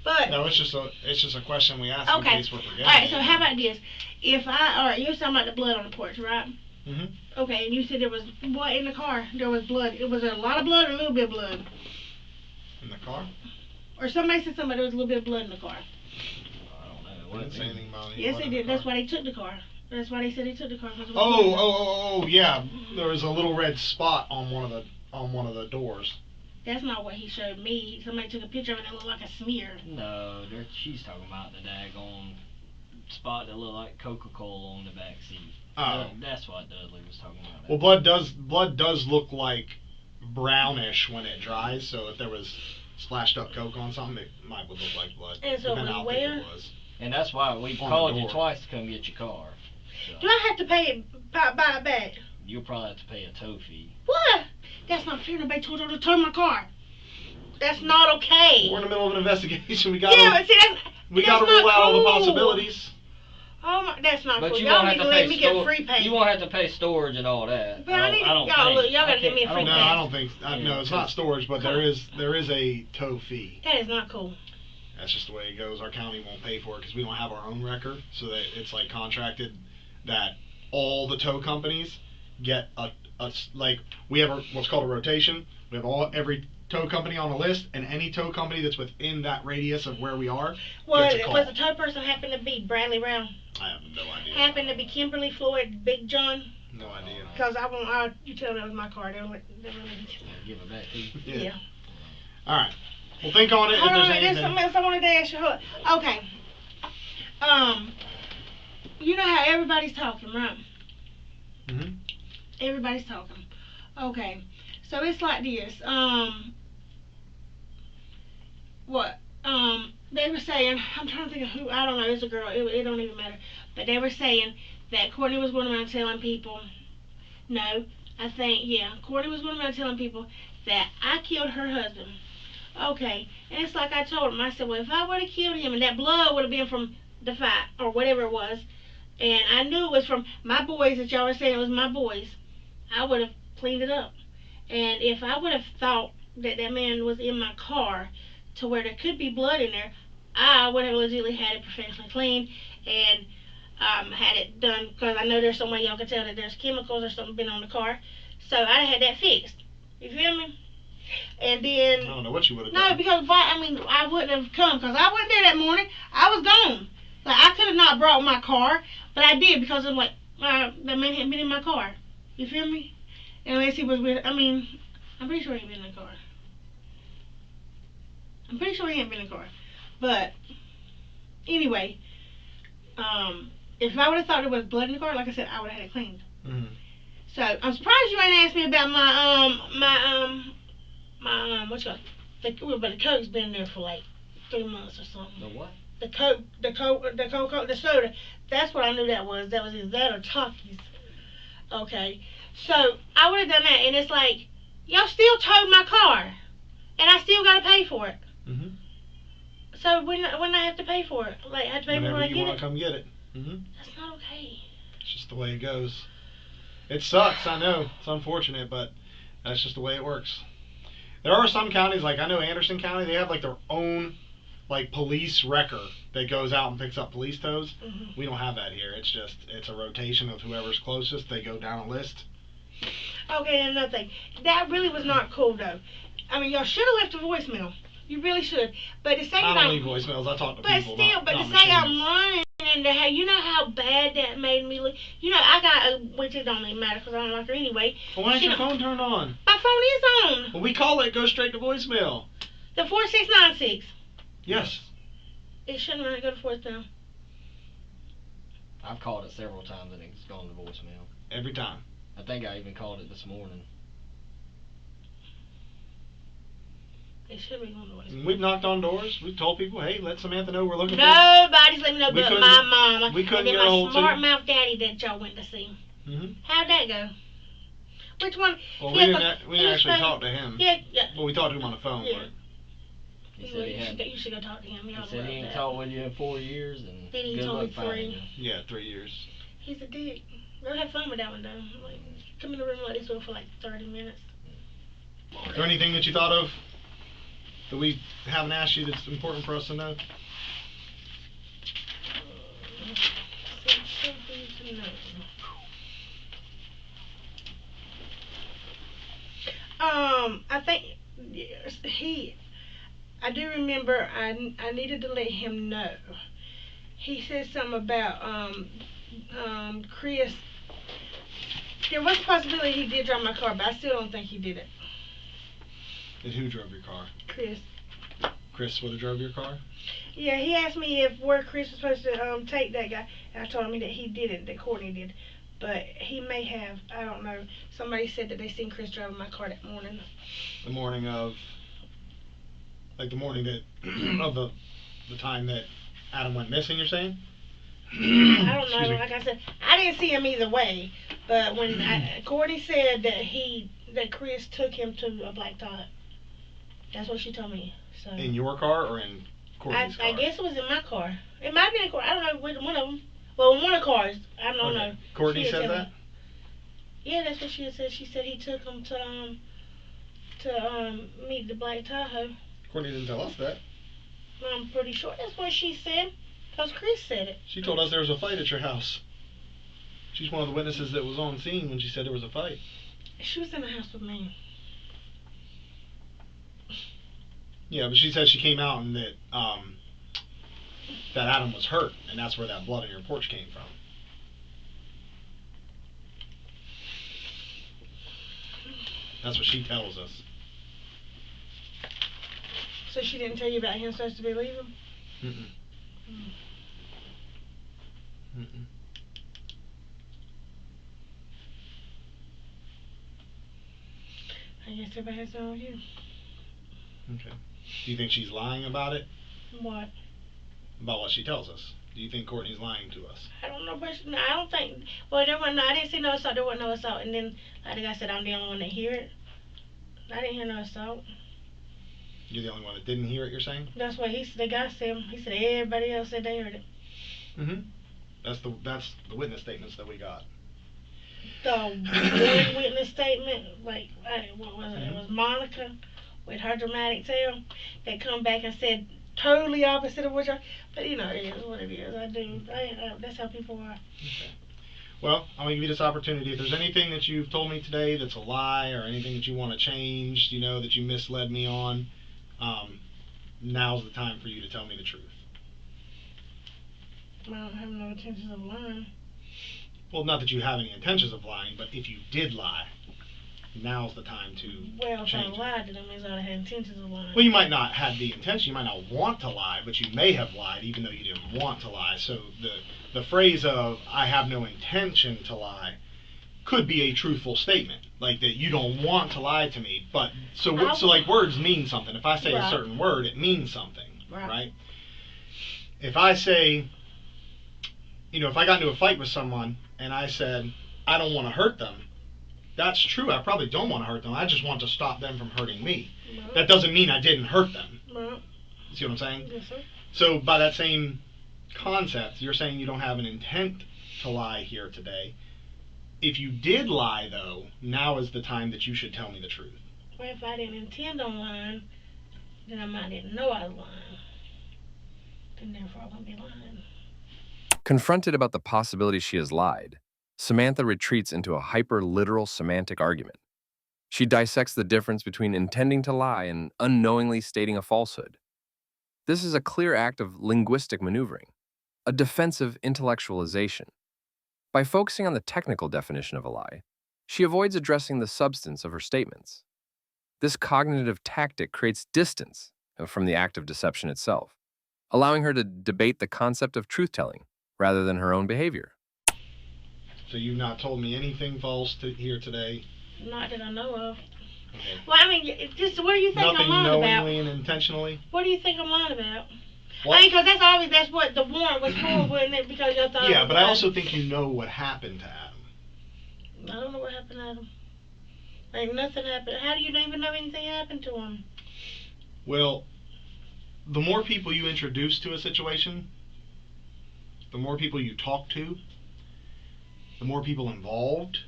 But no, it's just a question we ask in case we're forgetting. All right, so how about this? You were talking about the blood on the porch, right? Mhm. Okay, and you said there was what in the car? There was blood. It was a lot of blood or a little bit of blood? In the car? Or somebody said there was a little bit of blood in the car. I don't know. I didn't say anything about any Yes, blood they in the did. car. That's why they took the car. That's why they said they took the car. Oh, yeah. There was a little red spot on one of the doors. That's not what he showed me. Somebody took a picture of it and it looked like a smear. No, she's talking about the daggone spot that looked like Coca-Cola on the back seat. Oh. That's what Dudley was talking about. Well, blood does look like brownish when it dries, so if there was splashed up Coke on something, it might look like blood. And so how thick it was. And that's why we called you twice to come get your car. So. Do I have to buy it back? You'll probably have to pay a tow fee. What? That's not fair. Nobody told y'all to tow my car. That's not okay. We're in the middle of an investigation. We gotta rule out all the possibilities. Oh my, that's not but cool. Y'all need to let me get free pay. You won't have to pay storage and all that. But y'all gotta give me a free pay. No, I don't think. No, it's not storage, but there is a tow fee. That is not cool. That's just the way it goes. Our county won't pay for it because we don't have our own wrecker, so that it's like contracted that all the tow companies get we have what's called a rotation. We have every tow company on a list, and any tow company that's within that radius of where we are gets a call. Was the tow person happen to be Bradley Brown? I have no idea. Happened to be Kimberly Floyd, Big John? No idea. Because you tell them it was my car. They'll give it back to you. Yeah. All right. Well, think on it. If there's anything. There's something else I wanted to ask you. Okay. You know how everybody's talking, right? Mhm. Everybody's talking. Okay. So it's like this. They were saying, I'm trying to think of who, I don't know, it's a girl, it don't even matter. But they were saying that Courtney was going around telling people, Courtney was going around telling people that I killed her husband. Okay. And it's like I told him, I said, well, if I would have killed him and that blood would have been from the fight or whatever it was, and I knew it was from my boys, that y'all were saying it was my boys, I would have cleaned it up. And if I would have thought that man was in my car to where there could be blood in there, I would have legitimately had it professionally cleaned and had it done, because I know there's some way y'all can tell that there's chemicals or something been on the car. So I'd have had that fixed. You feel me? And then I don't know what you would have no, done. because I wouldn't have come because I wasn't there that morning. I was gone. Like I could have not brought my car, but I did because I'm like the man hadn't been in my car. You feel me? Unless he was with. I'm pretty sure he ain't been in the car. I'm pretty sure he ain't been in the car. But anyway, if I would have thought there was blood in the car, like I said, I would have had it cleaned. Mm-hmm. So I'm surprised you ain't asked me about what's it called? But the Coke's been there for like 3 months or something. The what? The Coke, the soda. That's what I knew that was. That was either that or Takis. Okay. So I would have done that, and it's like y'all still towed my car, and I still got to pay for it. Mm-hmm. So when I have to pay for it, like I have to pay for it when I you get want it. to come get it. Mm-hmm. That's not okay. It's just the way it goes. It sucks, I know. It's unfortunate, but that's just the way it works. There are some counties, like I know Anderson County, they have like their own like police wrecker that goes out and picks up police tows. Mm-hmm. We don't have that here. It's a rotation of whoever's closest. They go down a list. Okay, and another thing. That really was not cool though. Y'all should have left a voicemail. You really should. But to say I that don't leave voicemails. I talk to but people. still, but not to say I'm machines. running into how you know how bad that made me look. I got which it don't even matter because I don't like her anyway. Well, why ain't your phone turned on? My phone is on. When we call it, go straight to voicemail. The 4696. Yes. It shouldn't really go to voicemail. I've called it several times and it's gone to voicemail. Every time. I think I even called it this morning. It should be going to voicemail. We've knocked on doors. We've told people, hey, let Samantha know we're looking for. Nobody's letting me know We but couldn't- my mama. we couldn't and then get a hold my to smart you. mouth daddy that y'all went to see. Mm-hmm. How'd that go? Which one? Well, Yeah, we 'cause didn't he was actually saying- talk to him. Yeah. Well, we talked to him on the phone. Yeah. He said he had. You should go talk to him. He said he ain't talked with you in 4 years and Then he good told luck me finding 3. you. But yeah, 3 years. He's a dick. We'll have fun with that one though. Like, come in the room like this one for like 30 minutes. Is there anything that you thought of that we haven't asked you that's important for us to know? Something to know. I think I do remember I needed to let him know. He said something about Chris. There was a possibility he did drive my car, but I still don't think he did it. And who drove your car? Chris. Chris would have drove your car? Yeah, he asked me where Chris was supposed to take that guy, and I told him that he didn't, that Courtney did. But he may have, I don't know. Somebody said that they seen Chris driving my car that morning. The morning of, like the morning that, of the time that Adam went missing, you're saying? I don't Excuse know. me. Like I said, I didn't see him either way. But when Courtney said that Chris took him to a black Tahoe. That's what she told me. So In your car or in Courtney's car? I guess it was in my car. It might have been in car. I don't know which one of them. Well, in one of the cars. I don't know. Courtney She had said told that? me. Yeah, that's what she had said. She said he took him to meet the black Tahoe. Courtney didn't tell us that. I'm pretty sure that's what she said. Because Chris said it. She told us there was a fight at your house. She's one of the witnesses that was on scene when she said there was a fight. She was in the house with me. Yeah, but she said she came out and that Adam was hurt, and that's where that blood on your porch came from. That's what she tells us. So she didn't tell you about him supposed to be leaving? Mm-mm. Mm-mm. I guess everybody has their own view. Okay. Do you think she's lying about it? What? About what she tells us? Do you think Courtney's lying to us? I don't know, but no, I don't think. Well, there wasn't. I didn't see no assault. There wasn't no assault. And then, like I said, I'm the only one that hear it. I didn't hear no assault. You're the only one that didn't hear it, you're saying? That's what the guy said. He said everybody else said they heard it. Mm-hmm. That's the witness statements that we got. The one witness statement, like what was it? It was Monica with her dramatic tale that come back and said totally opposite of what y'all. But it is what it is. That's how people are. Okay. Well, I'm going to give you this opportunity. If there's anything that you've told me today that's a lie or anything that you want to change, you know, that you misled me on, now's the time for you to tell me the truth. I don't have no intentions of lying. Well, not that you have any intentions of lying, but if you did lie, now's the time to Well, if I change it. lied, then that means I had intentions of lying. Well, you might not have the intention, you might not want to lie, but you may have lied even though you didn't want to lie. So the phrase of, I have no intention to lie, could be a truthful statement. Like that you don't want to lie to me, but, so like words mean something. If I say a certain word, it means something, right? If I say, you know, if I got into a fight with someone and I said, I don't want to hurt them, that's true. I probably don't want to hurt them. I just want to stop them from hurting me. No. That doesn't mean I didn't hurt them. No. See what I'm saying? Yes, sir. So by that same concept, you're saying you don't have an intent to lie here today. If you did lie, though, now is the time that you should tell me the truth. Well, if I didn't intend on lying, then I might didn't know I was lying. And therefore I wouldn't be lying. Confronted about the possibility she has lied, Samantha retreats into a hyper-literal semantic argument. She dissects the difference between intending to lie and unknowingly stating a falsehood. This is a clear act of linguistic maneuvering, a defensive intellectualization. By focusing on the technical definition of a lie, she avoids addressing the substance of her statements. This cognitive tactic creates distance from the act of deception itself, allowing her to debate the concept of truth-telling rather than her own behavior. So you've not told me anything false here today? Not that I know of. Okay. Well, I mean, just what do you think Nothing I'm lying knowingly about? and intentionally? What do you think I'm lying about? What? I mean, because that's what the warrant was for, wasn't it? Because y'all thought. Yeah, but I also think you know what happened to Adam. I don't know what happened to Adam. Like nothing happened. How do you even know anything happened to him? Well, the more people you introduce to a situation, the more people you talk to, the more people involved,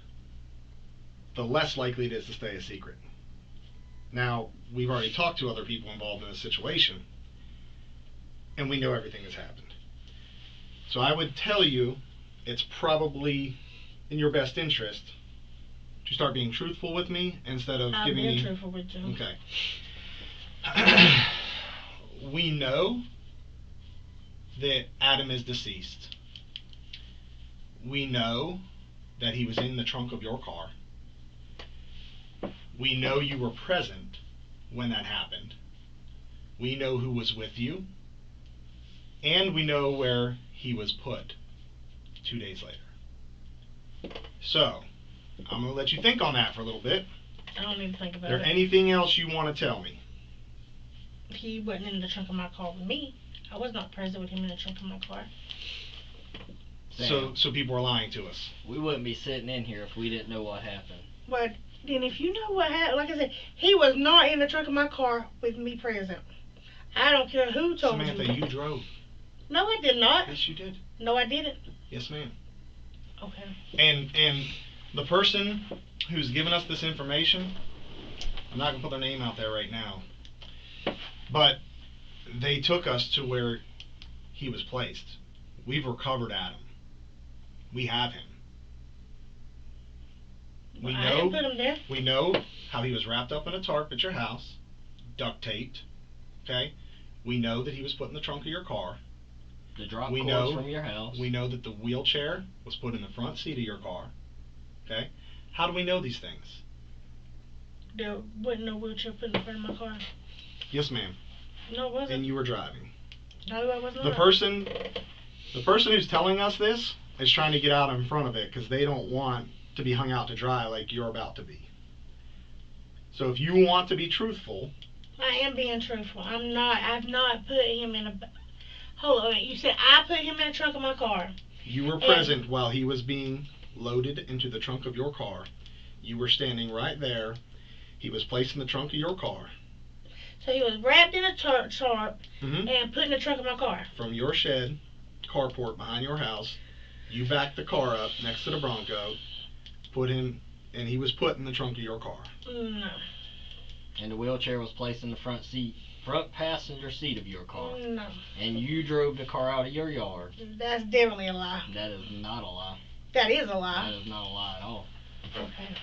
the less likely it is to stay a secret. Now, we've already talked to other people involved in this situation, and we know everything that's happened. So I would tell you it's probably in your best interest to start being truthful with me instead of giving me... I've been truthful with you. Okay. We know that Adam is deceased. We know that he was in the trunk of your car. We know you were present when that happened. We know who was with you. And we know where he was put 2 days later. So, I'm going to let you think on that for a little bit. I don't need to think about Is there it. anything else you want to tell me? He wasn't in the trunk of my car with me. I was not present with him in the trunk of my car. So people are lying to us. We wouldn't be sitting in here if we didn't know what happened. But then if you know what happened, like I said, he was not in the trunk of my car with me present. I don't care who told Samantha, you. you drove. No, I did not. Yes, you did. No, I didn't. Yes, ma'am. Okay. And the person who's given us this information, I'm not going to put their name out there right now, but they took us to where he was placed. We've recovered Adam. We have him. We I didn't put him there. We know how he was wrapped up in a tarp at your house, duct taped. Okay? We know that he was put in the trunk of your car. The drop cords from your house. We know that the wheelchair was put in the front seat of your car. Okay? How do we know these things? There wasn't no wheelchair put in the front of my car. Yes, ma'am. No, it wasn't. And you were driving. No, I was not. The person who's telling us this is trying to get out in front of it because they don't want to be hung out to dry like you're about to be. So if you want to be truthful... I am being truthful. I've not put him in a... Hold on. You said I put him in the trunk of my car. You were present while he was being loaded into the trunk of your car. You were standing right there. He was placed in the trunk of your car. So he was wrapped in a tarp Mm-hmm. and put in the trunk of my car. From your shed, carport behind your house, you backed the car up next to the Bronco, put him, and he was put in the trunk of your car. No. And the wheelchair was placed in the front passenger seat of your car. No. And you drove the car out of your yard. That's definitely a lie. That is not a lie. That is a That lie. is not a lie at all. Okay.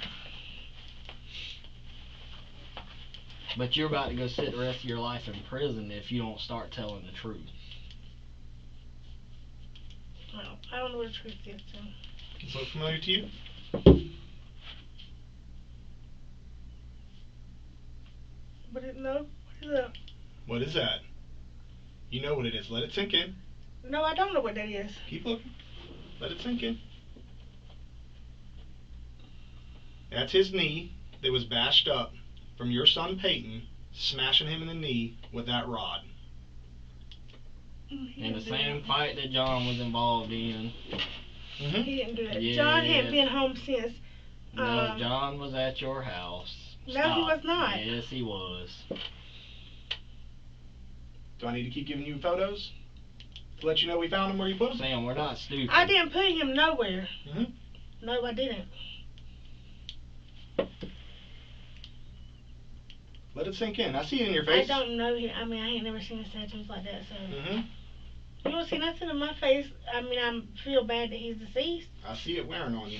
But you're about to go sit the rest of your life in prison if you don't start telling the truth. Well, I don't know what the truth is. So. Does it look familiar to you? But no, what is that? What is that? You know what it is. Let it sink in. No, I don't know what that is. Keep looking. Let it sink in. That's his knee that was bashed up from your son Peyton smashing him in the knee with that rod. In the same fight that John was involved in. Mm-hmm. He didn't do that. Yes. John hadn't been home since. No, John was at your house. No, he was not. Yes, he was. Do I need to keep giving you photos to let you know we found him where you put him? Sam, we're not stupid. I didn't put him nowhere. Mm-hmm. No, I didn't. Let it sink in. I see it in your face. I don't know him. I mean, I ain't never seen a tattoos like that, so. Mm-hmm. You don't see nothing in my face. I mean, I feel bad that he's deceased. I see it wearing on you.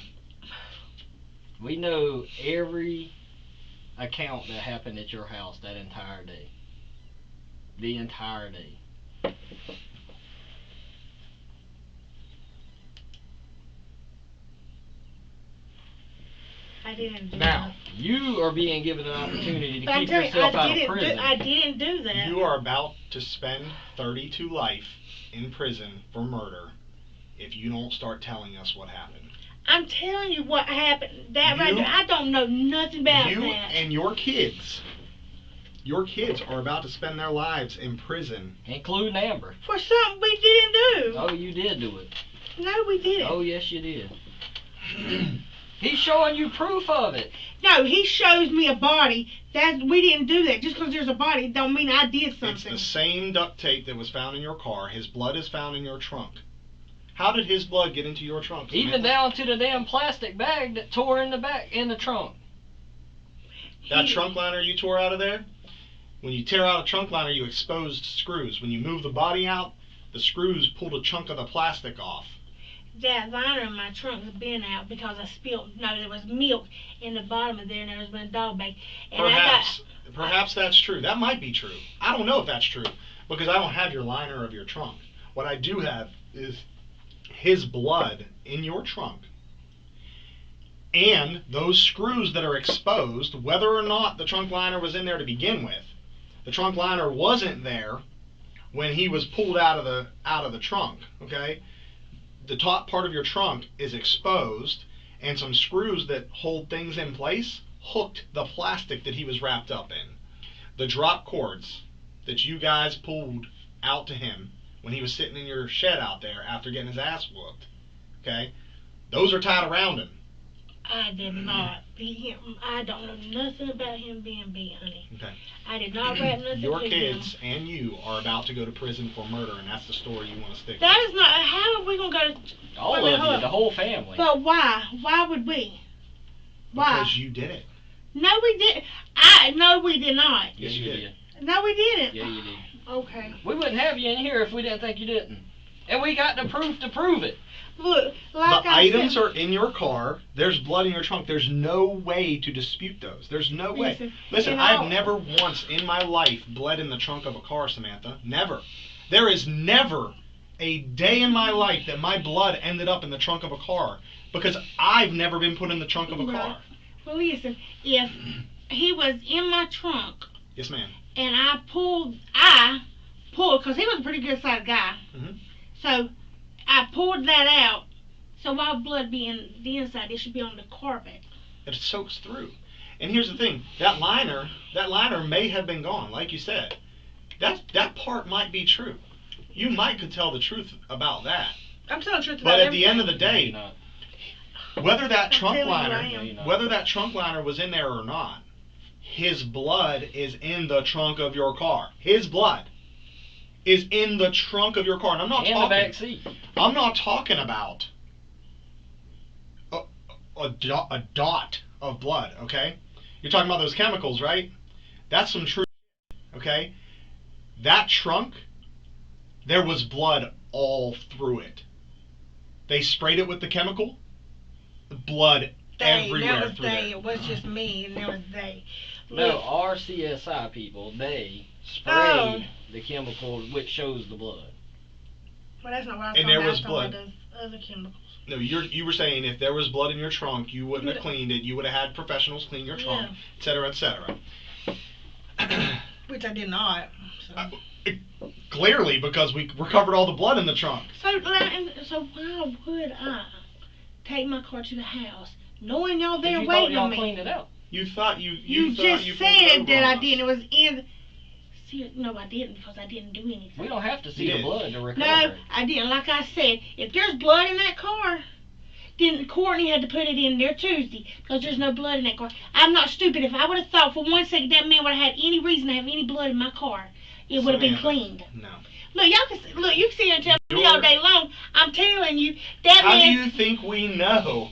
We know every account that happened at your house that entire day. The entire day. I didn't do Now, that. You are being given an opportunity to But I'm keep telling you, yourself out of prison. I didn't do that. you are about to spend 30 to life in prison for murder if you don't start telling us what happened. I'm telling you what happened. That right You- there, I don't know nothing about You that. and your kids are about to spend their lives in prison. Including Amber. For something we didn't do. Oh, you did do it. No, we didn't. Oh, yes, you did. He's showing you proof of it. No, he shows me a body. We didn't do that. Just because there's a body don't mean I did It's something. the same duct tape that was found in your car. His blood is found in your trunk. How did his blood get into your trunk? Even Samantha? down to the damn plastic bag that tore in the trunk. That trunk liner you tore out of there? When you tear out a trunk liner, you exposed screws. When you move the body out, the screws pulled a chunk of the plastic off. That liner in my trunk has been out because I spilled. No, there was milk in the bottom of there, and there was been a dog bag. And Perhaps that's true. That might be true. I don't know if that's true because I don't have your liner of your trunk. What I do have is his blood in your trunk. And those screws that are exposed, whether or not the trunk liner was in there to begin with, the trunk liner wasn't there when he was pulled out of the trunk, okay? The top part of your trunk is exposed, and some screws that hold things in place hooked the plastic that he was wrapped up in. The drop cords that you guys pulled out to him when he was sitting in your shed out there after getting his ass whooped, okay? Those are tied around him. I did not beat him. I don't know nothing about him being beat, honey. Okay. I did not wrap nothing Your to kids him. and you are about to go to prison for murder, and that's the story you want to stick That with. is not. How are we gonna go? All Wait a minute, of hold you, up. the whole family. But why? Why would we? Why? Because you did it. No, we didn't. No, we did not. Yes, you did. No, we didn't. Yeah, you did. Okay. We wouldn't have you in here if we didn't think you didn't. And we got the proof to prove it. Look, like The I items said, are in your car. There's blood in your trunk. There's no way to dispute those. There's no way. Listen, and I've I'll- never once in my life bled in the trunk of a car, Samantha. Never. There is never a day in my life that my blood ended up in the trunk of a car because I've never been put in the trunk of a car. Well, listen, if he was in my trunk Yes, ma'am. and I pulled, because he was a pretty good sized guy. Mhm. So I pulled that out. So why would blood be in the inside? It should be on the carpet. It soaks through. And here's the thing: that liner may have been gone, like you said. That part might be true. You might could tell the truth about that. I'm telling the truth But about at the end of the Maybe day, not. whether that I'm trunk telling you I liner, am. Maybe not. whether that trunk liner was in there or not, his blood is in the trunk of your car. His blood is in the trunk of your car. And I'm not In the talking. back seat. I'm not talking about a dot of blood, okay? You're talking about those chemicals, right? That's some true, okay? That trunk, there was blood all through it. They sprayed it with the chemical, blood everywhere That was through they. there. It was just me, and there was they. No, Look, our CSI people, they spray Oh. the chemical which shows the blood. well, that's not what I was And talking there about. was I was talking about those other chemicals. No, you were saying if there was blood in your trunk, you wouldn't have cleaned it. You would have had professionals clean your trunk, etc., etc. Which I did not. So, Clearly, because we recovered all the blood in the trunk. so why would I take my car to the house knowing y'all there You thought waiting y'all on me? cleaned it out. You thought You thought just you pulled it said over that on I us. didn't. It was in. See, no, I didn't because I didn't do anything. We don't have to see You the did. blood to recover No, it. I didn't. Like I said, if there's blood in that car, then Courtney had to put it in there Tuesday because there's no blood in that car. I'm not stupid. If I would have thought for 1 second that man would have had any reason to have any blood in my car, it would have been Samantha, cleaned. No. Look, you can sit here and tell me all day long. I'm telling you, that How do man. you think we know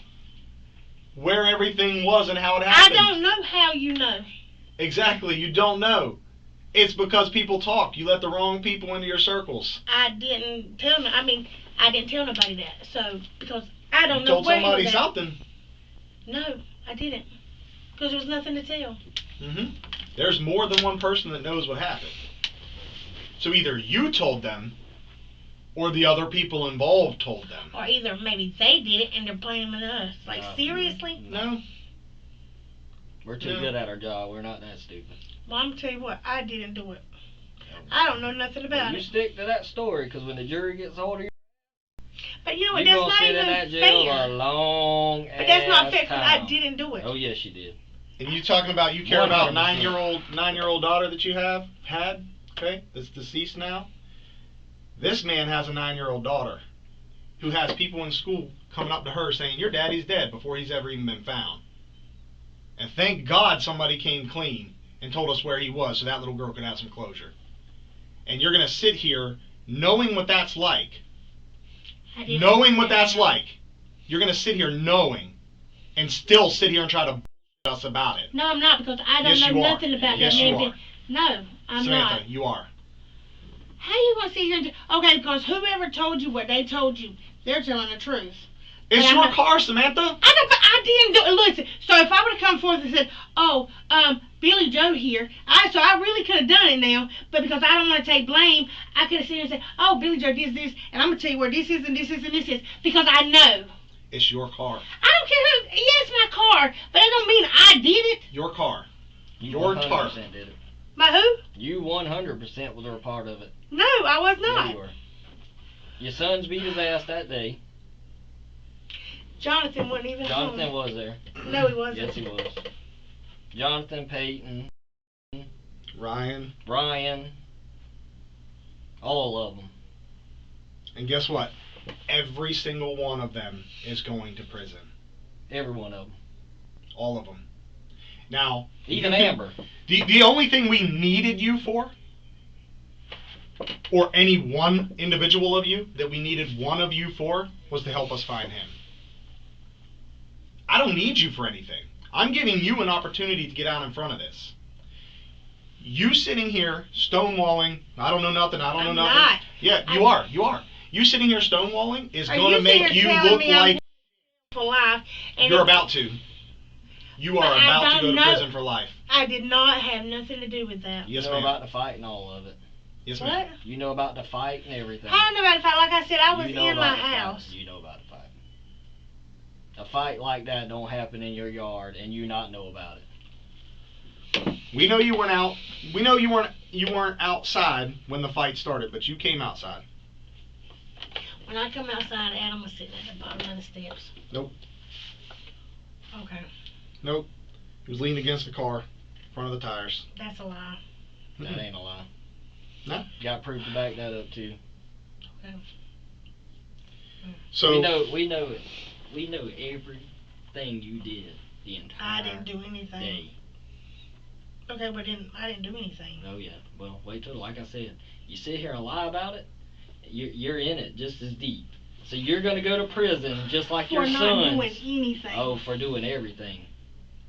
where everything was and how it I happened? don't know how you know. Exactly, you don't know. It's because people talk. You let the wrong people into your circles. I didn't tell. I didn't tell nobody that. So because I don't You know told where somebody he was at. something. No, I didn't. Because there was nothing to tell. There's more than one person that knows what happened. So either you told them, or the other people involved told them. Or either maybe they did it and they're blaming us. Like, seriously? No. We're too No. good at our job. We're not that stupid. Well, I'm going to tell you what, I didn't do it. I don't know nothing about You it. stick to that story, because when the jury gets hold of you, But you know what, you're that's going to not sit even in that jail a fair. long But that's not fair because I time. didn't do it. Oh, yes, you did. And you talking about you care about 100%. nine-year-old daughter that you had, okay, that's deceased now. This man has a 9-year-old daughter who has people in school coming up to her saying, your daddy's dead, before he's ever even been found. And thank God somebody came clean and told us where he was so that little girl could have some closure. And you're going to sit here knowing what that's like. Knowing what that's like. You're going to sit here knowing and still sit here and try to us about it. No, I'm not because I don't Yes, know you are. nothing about Yes, that you man. are. No, I'm Samantha, not. you are. How you going to sit here and okay, because whoever told you what they told you, they're telling the truth. It's But I'm your not- car, Samantha. I know, but I didn't do it. Listen, so if I would have come forth and said, "Oh, Billy Joe here," so I really could have done it now, but because I don't want to take blame, I could have sitting and said, "Oh, Billy Joe did this, and I'm gonna tell you where this is and this is and this is," because I know. It's your car. I don't care who. Yeah, it's my car, but that don't mean I did it. Your car. You Your 100% tarp. did it. My who? You 100% was a part of it. No, I was Yeah, not. you were. Your sons beat his ass that day. Jonathan wasn't even Jonathan home. was there. No, he wasn't. Yes, he was. Jonathan, Peyton, Ryan. Ryan, all of them. And guess what? Every single one of them is going to prison. Every one of them. All of them. Now, Even Amber. The only thing we needed you for, or any one individual of you that we needed one of you for, was to help us find him. I don't need you for anything. I'm giving you an opportunity to get out in front of this. You sitting here stonewalling, I don't know nothing, I don't know I'm nothing. not. Yeah, you are. You sitting here stonewalling is Are going to you make sitting you here telling look me I'm like for life, and you're it- about to. You are But I about to don't go to know. prison for life. I did not have nothing to do with that. Yes, you know ma'am. about the fight and all of it. Yes, What? ma'am. You know about the fight and everything. I don't know about the fight. Like I said, I was You know in about my the fight. house. You know about the fight. A fight like that don't happen in your yard and you not know about it. We know you went out. We know you weren't outside when the fight started, but you came outside. When I come outside, Adam was sitting at the bottom of the steps. Nope. Okay, Nope. He was leaning against the car, in front of the tires. that's a lie. That ain't a lie. No. Got proof to back that up too. So We know everything you did the entire I didn't do anything. day. Okay, but I didn't do anything. Oh yeah. Well, wait till, like I said, you sit here and lie about it, you're in it just as deep. So you're gonna go to prison just like For your not sons. doing anything. Oh, for doing everything.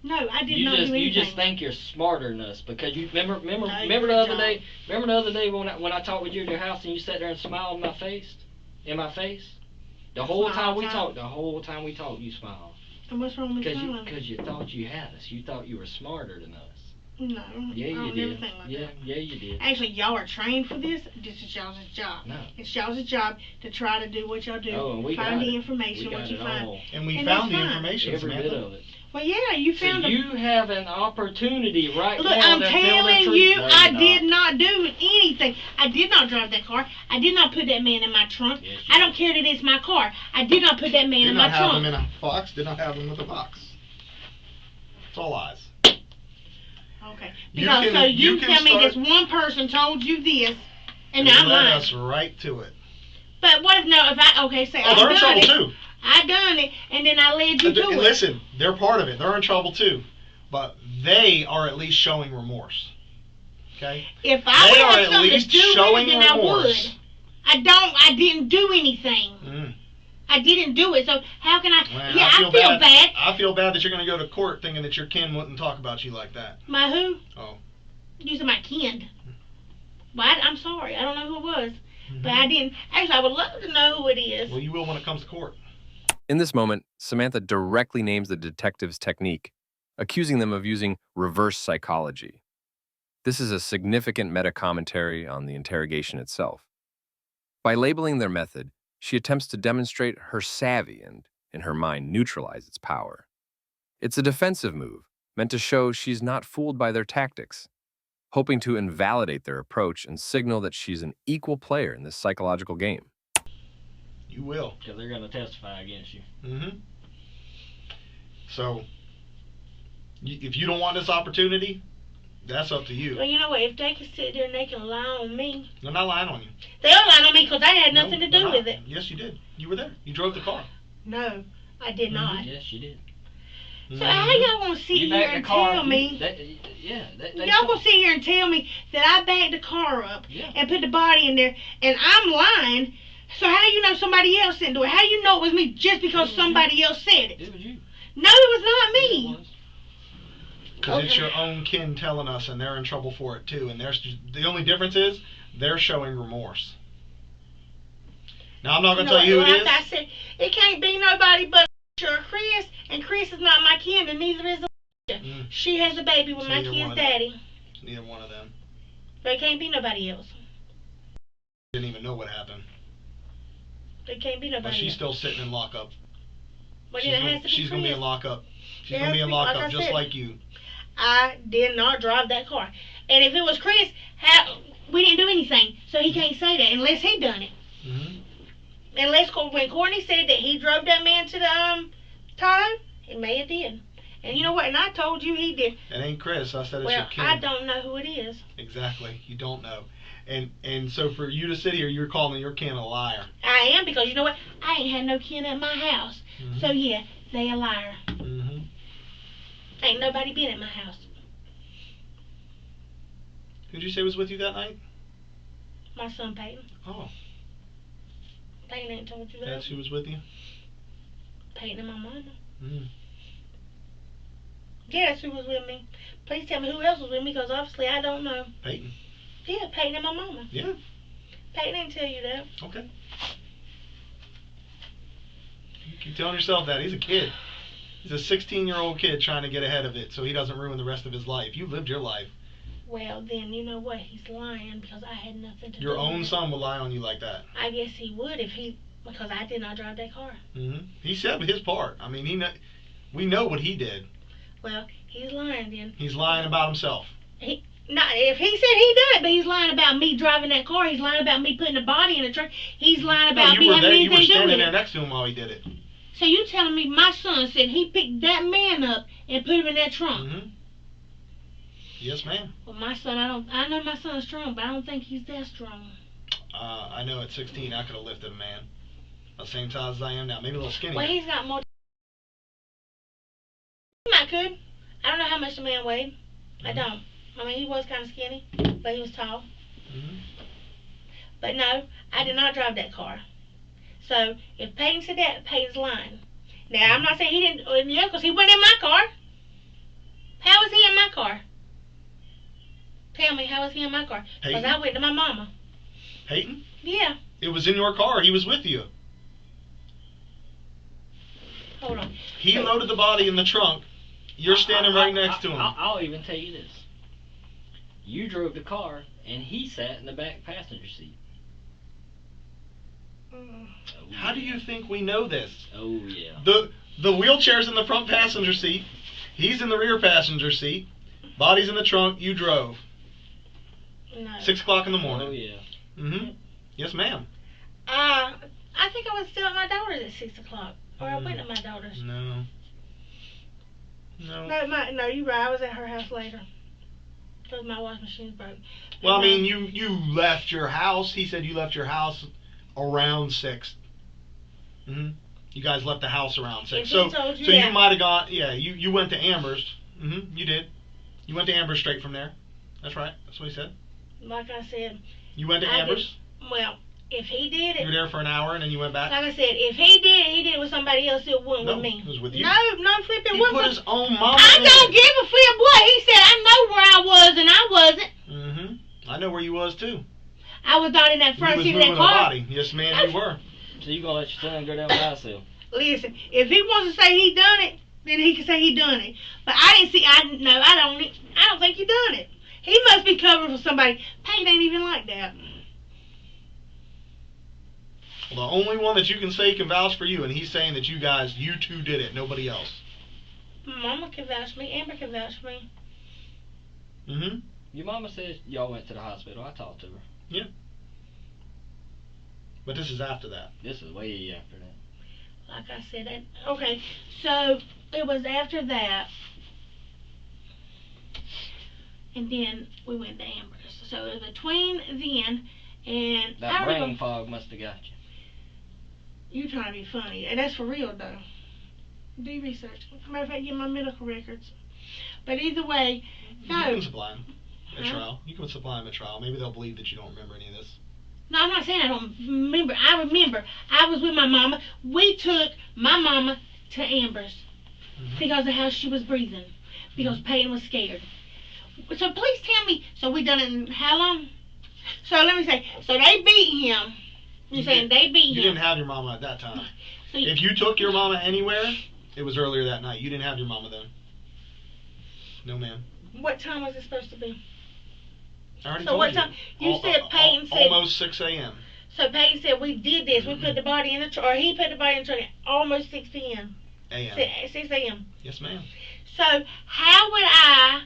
No, I did You not just do anything. you just think you're smarter than us because you remember No, the good other job. day. Remember the other day when I talked with you at your house and you sat there and smiled in my face. The whole Smile time we time. talked. The whole time we talked, you smiled. And what's wrong with smiling? Because you thought you had us. You thought you were smarter than us. No. Yeah, you I did. never think like that. Yeah, you did. Actually, y'all are trained for this. This is y'all's job. No. It's y'all's job to try to do what y'all do. Oh, and we find got the it. information, We got what you it find. all. And we And found the that's fine. information, Every Samantha. bit of it. Well, yeah, you So found you have an opportunity right Look, now I'm to tell the telling truth. you, No, I you're did not. not do anything. I did not drive that car. I did not put that man in my trunk. Yes, you I don't care that it's my car. I did not put that man Did in not my have trunk. them in a box. Did not have them with a box. It's all lies. Okay. You Because can- so you you can tell me start- this one person told you this, and It I'm led lying. us right to it. But what if say Oh, I they're in done trouble it, too. I done it, and then I led you to it. Listen, they're part of it. They're in trouble too, but they are at least showing remorse. Okay. If I They would are have at something least to do with showing it, then I remorse. would. I didn't do anything. Mm. I didn't do it, so how can I? Man, Yeah, I feel bad. I feel bad that you're going to go to court thinking that your kin wouldn't talk about you like that. My who? Oh. You said my kin. Well, I'm sorry. I don't know who it was. Mm-hmm. But I didn't. Actually, I would love to know who it is. Well, you will when it comes to court. In this moment, Samantha directly names the detective's technique, accusing them of using reverse psychology. This is a significant meta-commentary on the interrogation itself. By labeling their method, she attempts to demonstrate her savvy and, in her mind, neutralize its power. It's a defensive move, meant to show she's not fooled by their tactics, hoping to invalidate their approach and signal that she's an equal player in this psychological game. You will. Because they're going to testify against you. Mm-hmm. So, if you don't want this opportunity, that's up to you. Well, you know what? If they can sit there and they can lie on me. They're not lying on you. They are lying on me because I had nothing No, to they're do not. with it. Yes, you did. You were there. You drove the car. No, I did not. Yes, you did. So how y'all gonna sit You here backed the and car. tell me? Y'all Y'all gonna sit here and tell me that I backed the car up Yeah. and put the body in there, and I'm lying. So how you know somebody else didn't do it? How you know it was me just because somebody else said it? It was you. No, it was not It me. was. Because it's Okay. your own kin telling us, and they're in trouble for it too. And the only difference is they're showing remorse. Now I'm not going to tell you who it is. Like I said, it can't be nobody but Chris, and Chris is not my kin, and neither is Alicia. Mm. She has a baby with It's my neither kid's one of them. daddy. Neither one of them. So it can't be nobody else. Didn't even know what happened. It can't be But nobody she's else. still sitting in lockup. But then it has to be She's going to be Chris. in lockup. She's It going to has be to in be, like lockup I just said. like you. I did not drive that car. And if it was Chris, we didn't do anything. So he can't say that unless he done it. Mm-hmm. Unless when Courtney said that he drove that man to the Tahoe, he may have did. And you know what? And I told you he did. It ain't Chris. I said it's Well, your kin. I don't know who it is. Exactly. You don't know. And so for you to sit here, you're calling your kin a liar. I am, because you know what? I ain't had no kin at my house. Mm-hmm. So yeah, they a liar. Mm-hmm. Ain't nobody been at my house. Who'd you say was with you that night? My son Peyton. Oh, Peyton ain't told you that. that's who was with you? Peyton and my mama. Mm. Yeah, that's who was with me. Please tell me who else was with me, because obviously I don't know. Peyton. Yeah, Peyton and my mama. Yeah. Peyton didn't tell you that. Okay. You keep telling yourself that. He's a kid. He's a 16-year-old kid trying to get ahead of it so he doesn't ruin the rest of his life. You lived your life. Well, then you know what? He's lying because I had nothing to do Your with own it. son will lie on you like that. I guess he would because I did not drive that car. Mm-hmm. He said his part. I mean, we know what he did. Well, he's lying then. He's lying about himself. If he said he done it, but he's lying about me driving that car. He's lying about me putting the body in the truck. He's lying No, about you me were having there. You anything were to do standing with there it. next to him while he did it. So you telling me my son said he picked that man up and put him in that trunk? Mm-hmm. Yes, ma'am. Well, my son, I know my son's strong, but I don't think he's that strong. I know at 16 I could have lifted a man. The same size as I am now. Maybe a little skinnier. Well, he's got more. I could. I don't know how much the man weighed. I don't. I mean, he was kind of skinny, but he was tall. Mm-hmm. But no, I did not drive that car. So if Peyton said that, Peyton's lying. Now, I'm not saying he didn't, because he went in my car. How was he in my car? Tell me, how was he in my car? Because Peyton? I went to my mama. Peyton? Yeah. It was in your car. He was with you. hold on. He loaded the body in the trunk. You're standing right next to him. I'll even tell you this. You drove the car, and he sat in the back passenger seat. How do you think we know this? Oh, yeah. The wheelchair's in the front passenger seat. He's in the rear passenger seat. Body's in the trunk. You drove. No. 6 o'clock in the morning. Oh, yeah. Mm-hmm. Yes, ma'am. I think I was still at my daughter's at 6 o'clock. Or I went to my daughter's. No. No, you're right. I was at her house later. Because my washing machine broke. Well, I mean, you left your house. He said you left your house around 6. Mm-hmm. You guys left the house around 6. So you might have gone, you went to Amber's. Mm-hmm, you did. You went to Amber's straight from there. That's right. That's what he said. Like I said. You went to Amber's? Well, if he did it. You were there for an hour and then you went back? Like I said, if he did it with somebody else, it wasn't with me. It was with you. No, flipping. He put his own mama I in. don't give a flip what. He said, I know where I was and I wasn't. Mm-hmm. I know where you was too. I was not in that front seat of that car. Body. Yes, ma'am, you were. So you gonna let your son go down by himself? Listen, if he wants to say he done it, then he can say he done it. But I didn't see. I don't think he done it. He must be covering for somebody. Paint ain't even like that. Well, the only one that you can say can vouch for you, and he's saying that you two did it, nobody else. Mama can vouch for me. Amber can vouch for me. Mm-hmm. Your mama says y'all went to the hospital. I talked to her. Yeah. But this is after that. This is way after that. Like I said, okay, so it was after that, and then we went to Amber's. So it was between then and that brain fog must have got you. You trying to be funny, and that's for real though. Do your research. Matter of fact, get my medical records. But either way, no. You can supply them at trial. You can supply them at trial. Maybe they'll believe that you don't remember any of this. No, I'm not saying I don't remember. I remember. I was with my mama. We took my mama to Amber's because of how she was breathing. Because Peyton was scared. So please tell me. So we done it in how long? So let me say. So they beat him. You're saying they beat him. You didn't have your mama at that time. So if you took your mama anywhere, it was earlier that night. You didn't have your mama then. No, ma'am. What time was it supposed to be? I already So told what you. time? You said Peyton said almost 6 a.m. So Peyton said we did this. We put the body in the truck, or he put the body in the truck at almost 6 p.m. A.m. 6 a.m. Yes, ma'am. So how would I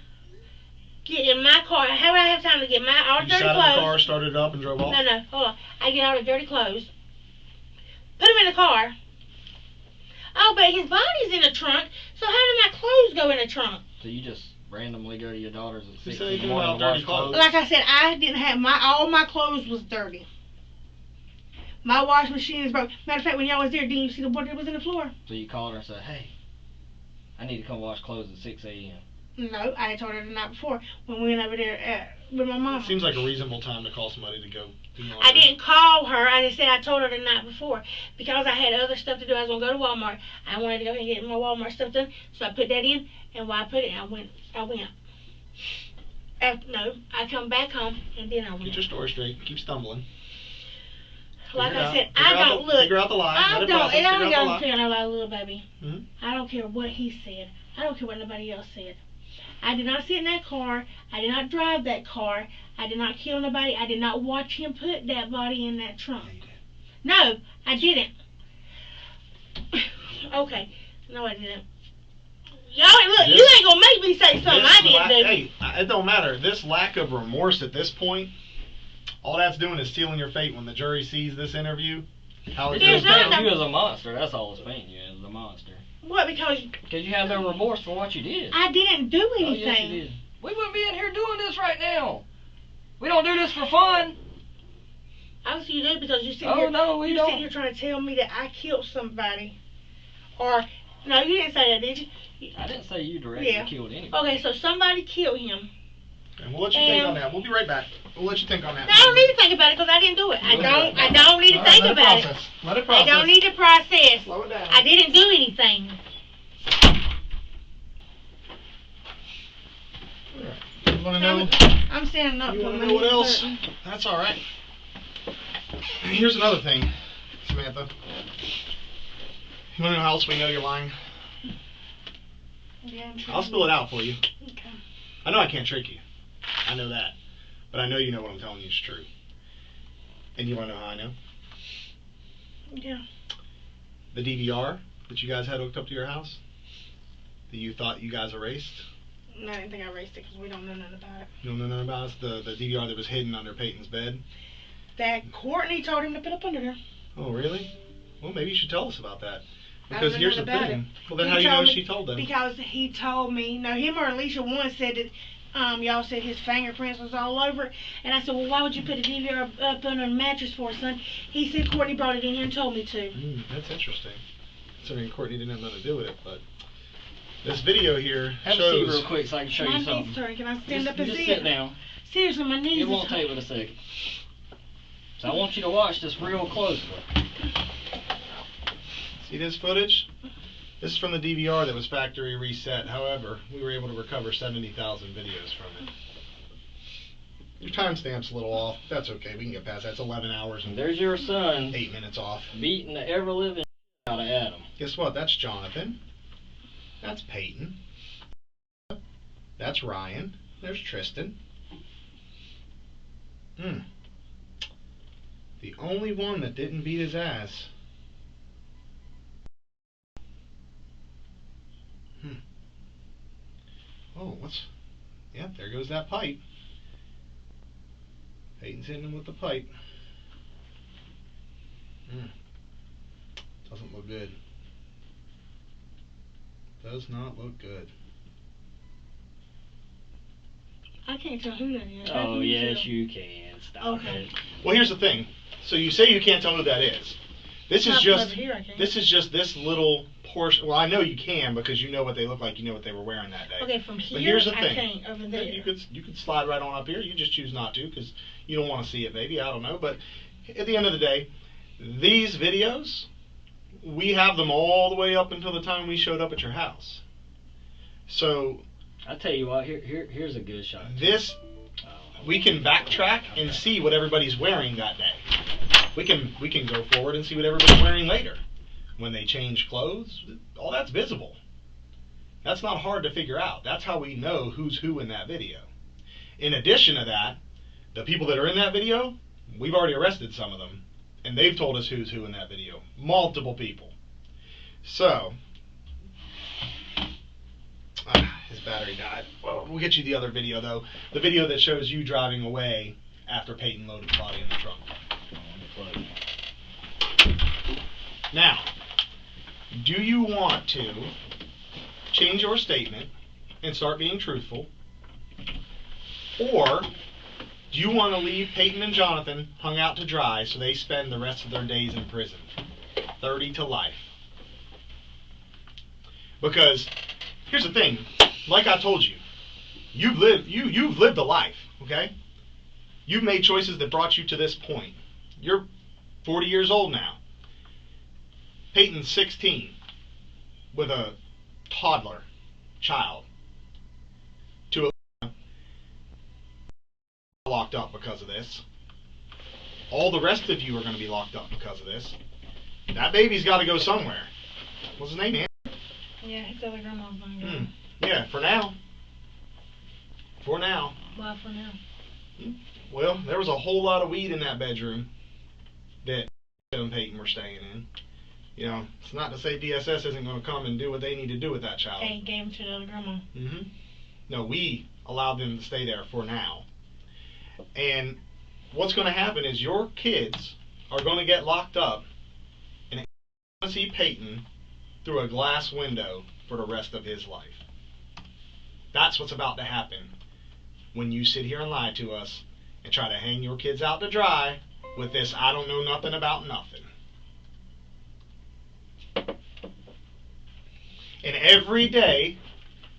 get in my car? How would I have time to get all the dirty clothes? You sat in the car, started it up, and drove off? No, hold on. I get all the dirty clothes, put them in the car. Oh, but his body's in the trunk. So how did my clothes go in the trunk? So you just randomly go to your daughter's at 6 said in you the didn't morning have to wash dirty clothes. Like I said, I didn't have all my clothes was dirty. My washing machine is broke. Matter of fact, when y'all was there, didn't you see the water that was in the floor? So you called her and said, hey, I need to come wash clothes at 6 a.m. No, I had told her the night before when we went over there with my mom. It seems like a reasonable time to call somebody to go do laundry. I didn't call her. I just said I told her the night before because I had other stuff to do. I was gonna go to Walmart. I wanted to go ahead and get my Walmart stuff done, so I put that in. And while I put it in, I went. I come back home and then I went. Get your story straight. Keep stumbling. Like I said, Figure out the lie. I don't care about little baby. Mm-hmm. I don't care what he said. I don't care what nobody else said. I did not sit in that car. I did not drive that car. I did not kill nobody. I did not watch him put that body in that trunk. No, I didn't. Okay. No, I didn't. Y'all, look, you ain't gonna make me say something I didn't do. Hey, it don't matter. This lack of remorse at this point, all that's doing is sealing your fate when the jury sees this interview. How it goes down. You as a monster. That's all it's painting you as a monster. What? Because you have no remorse for what you did. I didn't do anything. Oh, yes, you did. We wouldn't be in here doing this right now. We don't do this for fun. Obviously you do because you sit here. Oh no, we don't. Sit here trying to tell me that I killed somebody, or no, you didn't say that, did you? I didn't say you directly killed anybody. Okay, so somebody killed him. And we'll let you think on that. We'll be right back. We'll let you think on that. No, I don't need to think about it because I didn't do it. I don't need to think about it. Let it process. I don't need to process. Slow it down. I didn't do anything. You want to know? I'm standing up. You want to know what else? That's all right. Here's another thing, Samantha. You want to know how else we know you're lying? Yeah, I'll spill it out for you. Okay. I know I can't trick you. I know that. But I know you know what I'm telling you is true. And you want to know how I know? Yeah. The DVR that you guys had hooked up to your house that you thought you guys erased. No, I didn't think I erased it because we don't know nothing about it. You don't know nothing about it? The DVR that was hidden under Peyton's bed. That Courtney told him to put up under there. Oh, really? Well, maybe you should tell us about that. I Because don't here's know the about thing. it. Well, then He how do you know told me- she told them? Because he told me. No, him or Alicia once said that y'all said his fingerprints was all over it. And I said, well, why would you put a DVR up under a mattress for, son? He said Courtney brought it in here and told me to. That's interesting. Considering Courtney didn't have nothing to do with it, but this video here Have a shows. seat real quick so I can show My you knees something. hurting. Can I stand up and Just see sit it? down. Seriously, my knees It is won't take but a second. So I want you to watch this real closely. See this footage? This is from the DVR that was factory reset. However, we were able to recover 70,000 videos from it. Your timestamp's a little off. That's okay. We can get past that. It's 11 hours and There's your son 8 minutes off. beating the ever-living out of Adam. Guess what? That's Jonathan. That's Peyton. That's Ryan. There's Tristan. The only one that didn't beat his ass. Oh, what's... Yeah, there goes that pipe. Peyton's hitting him with the pipe. Doesn't look good. Does not look good. I can't tell who that is. Oh, yes, you can. Stop Okay. it. Well, here's the thing. So you say you can't tell who that is. This is Not just over here, I can't. this is just this little portion. Well, I know you can because you know what they look like. You know what they were wearing that day. Okay, from here, But here's the I thing. can't. Over Yeah, there. you could slide right on up here. You just choose not to because you don't want to see it, maybe. I don't know. But at the end of the day, these videos, we have them all the way up until the time we showed up at your house. So I tell you what, here's a good shot. this, we can backtrack and see what everybody's wearing that day. We can go forward and see what everybody's wearing later. When they change clothes, all that's visible. That's not hard to figure out. That's how we know who's who in that video. In addition to that, the people that are in that video, we've already arrested some of them, and they've told us who's who in that video. Multiple people. So, his battery died. Well, we'll get you the other video, though. The video that shows you driving away after Peyton loaded the body in the trunk. Now, do you want to change your statement and start being truthful? Or do you want to leave Peyton and Jonathan hung out to dry so they spend the rest of their days in prison? 30 to life. Because here's the thing, like I told you, you've lived a life, okay? You've made choices that brought you to this point. You're 40 years old now. Peyton's 16 with a toddler child. To a locked up because of this. All the rest of you are going to be locked up because of this. That baby's got to go somewhere. What's his name, Ann? Yeah, his other grandma's gonna go. Yeah, for now. For now. Why for now? Well, there was a whole lot of weed in that bedroom that and Peyton were staying in. You know, it's not to say DSS isn't going to come and do what they need to do with that child. Hey, gave him to the other grandma. No, we allowed them to stay there for now. And what's going to happen is your kids are going to get locked up and you're going to see Peyton through a glass window for the rest of his life. That's what's about to happen when you sit here and lie to us and try to hang your kids out to dry with this I don't know nothing about nothing. And every day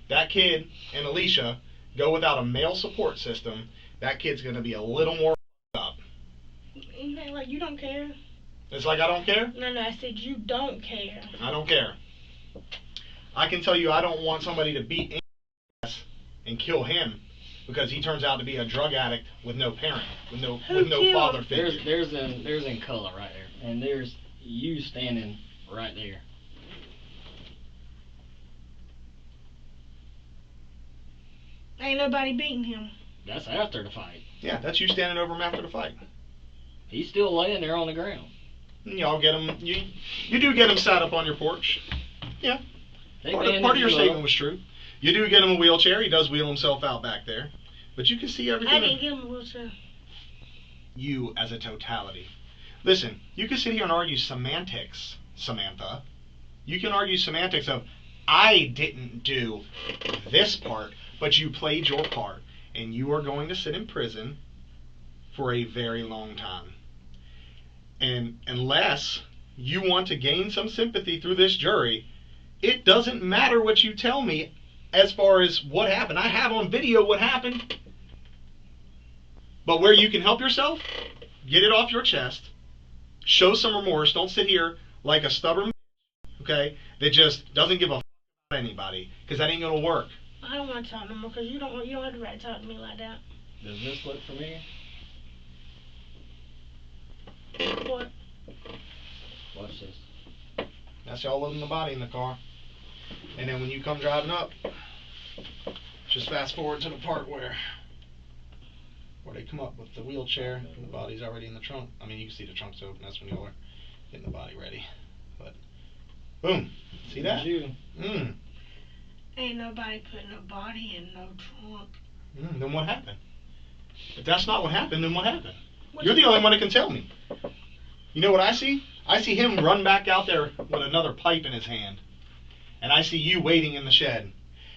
that kid and Alicia go without a male support system, that kid's going to be a little more up. Ain't that like you don't care? It's like I don't care? No, I said you don't care. I don't care. I can tell you I don't want somebody to beat ass and kill him because he turns out to be a drug addict with no parent, with no father figure. There's in color right there, and there's you standing right there. Ain't nobody beating him. That's after the fight. Yeah, that's you standing over him after the fight. He's still laying there on the ground. And y'all get him. You do get him sat up on your porch. Yeah. Part of your statement was true. You do get him a wheelchair. He does wheel himself out back there. But you can see everything. I didn't get him a wheelchair. You as a totality. Listen, you can sit here and argue semantics, Samantha. You can argue semantics of, I didn't do this part, but you played your part. And you are going to sit in prison for a very long time. And unless you want to gain some sympathy through this jury, it doesn't matter what you tell me as far as what happened. I have on video what happened. But where you can help yourself, get it off your chest, show some remorse. Don't sit here like a stubborn, okay, that just doesn't give a f about anybody, because that ain't going to work. I don't want to talk no more, because you don't have the right to talk to me like that. Does this look familiar? What? Watch this. That's y'all loading the body in the car. And then when you come driving up, just fast forward to the part where they come up with the wheelchair and the body's already in the trunk. I mean, you can see the trunk's open. That's when y'all are getting the body ready. But boom, see that? Ain't nobody putting a body in no trunk. Then what happened? If that's not what happened, then what happened? You're the only one that can tell me. You know what I see? I see him run back out there with another pipe in his hand. And I see you waiting in the shed.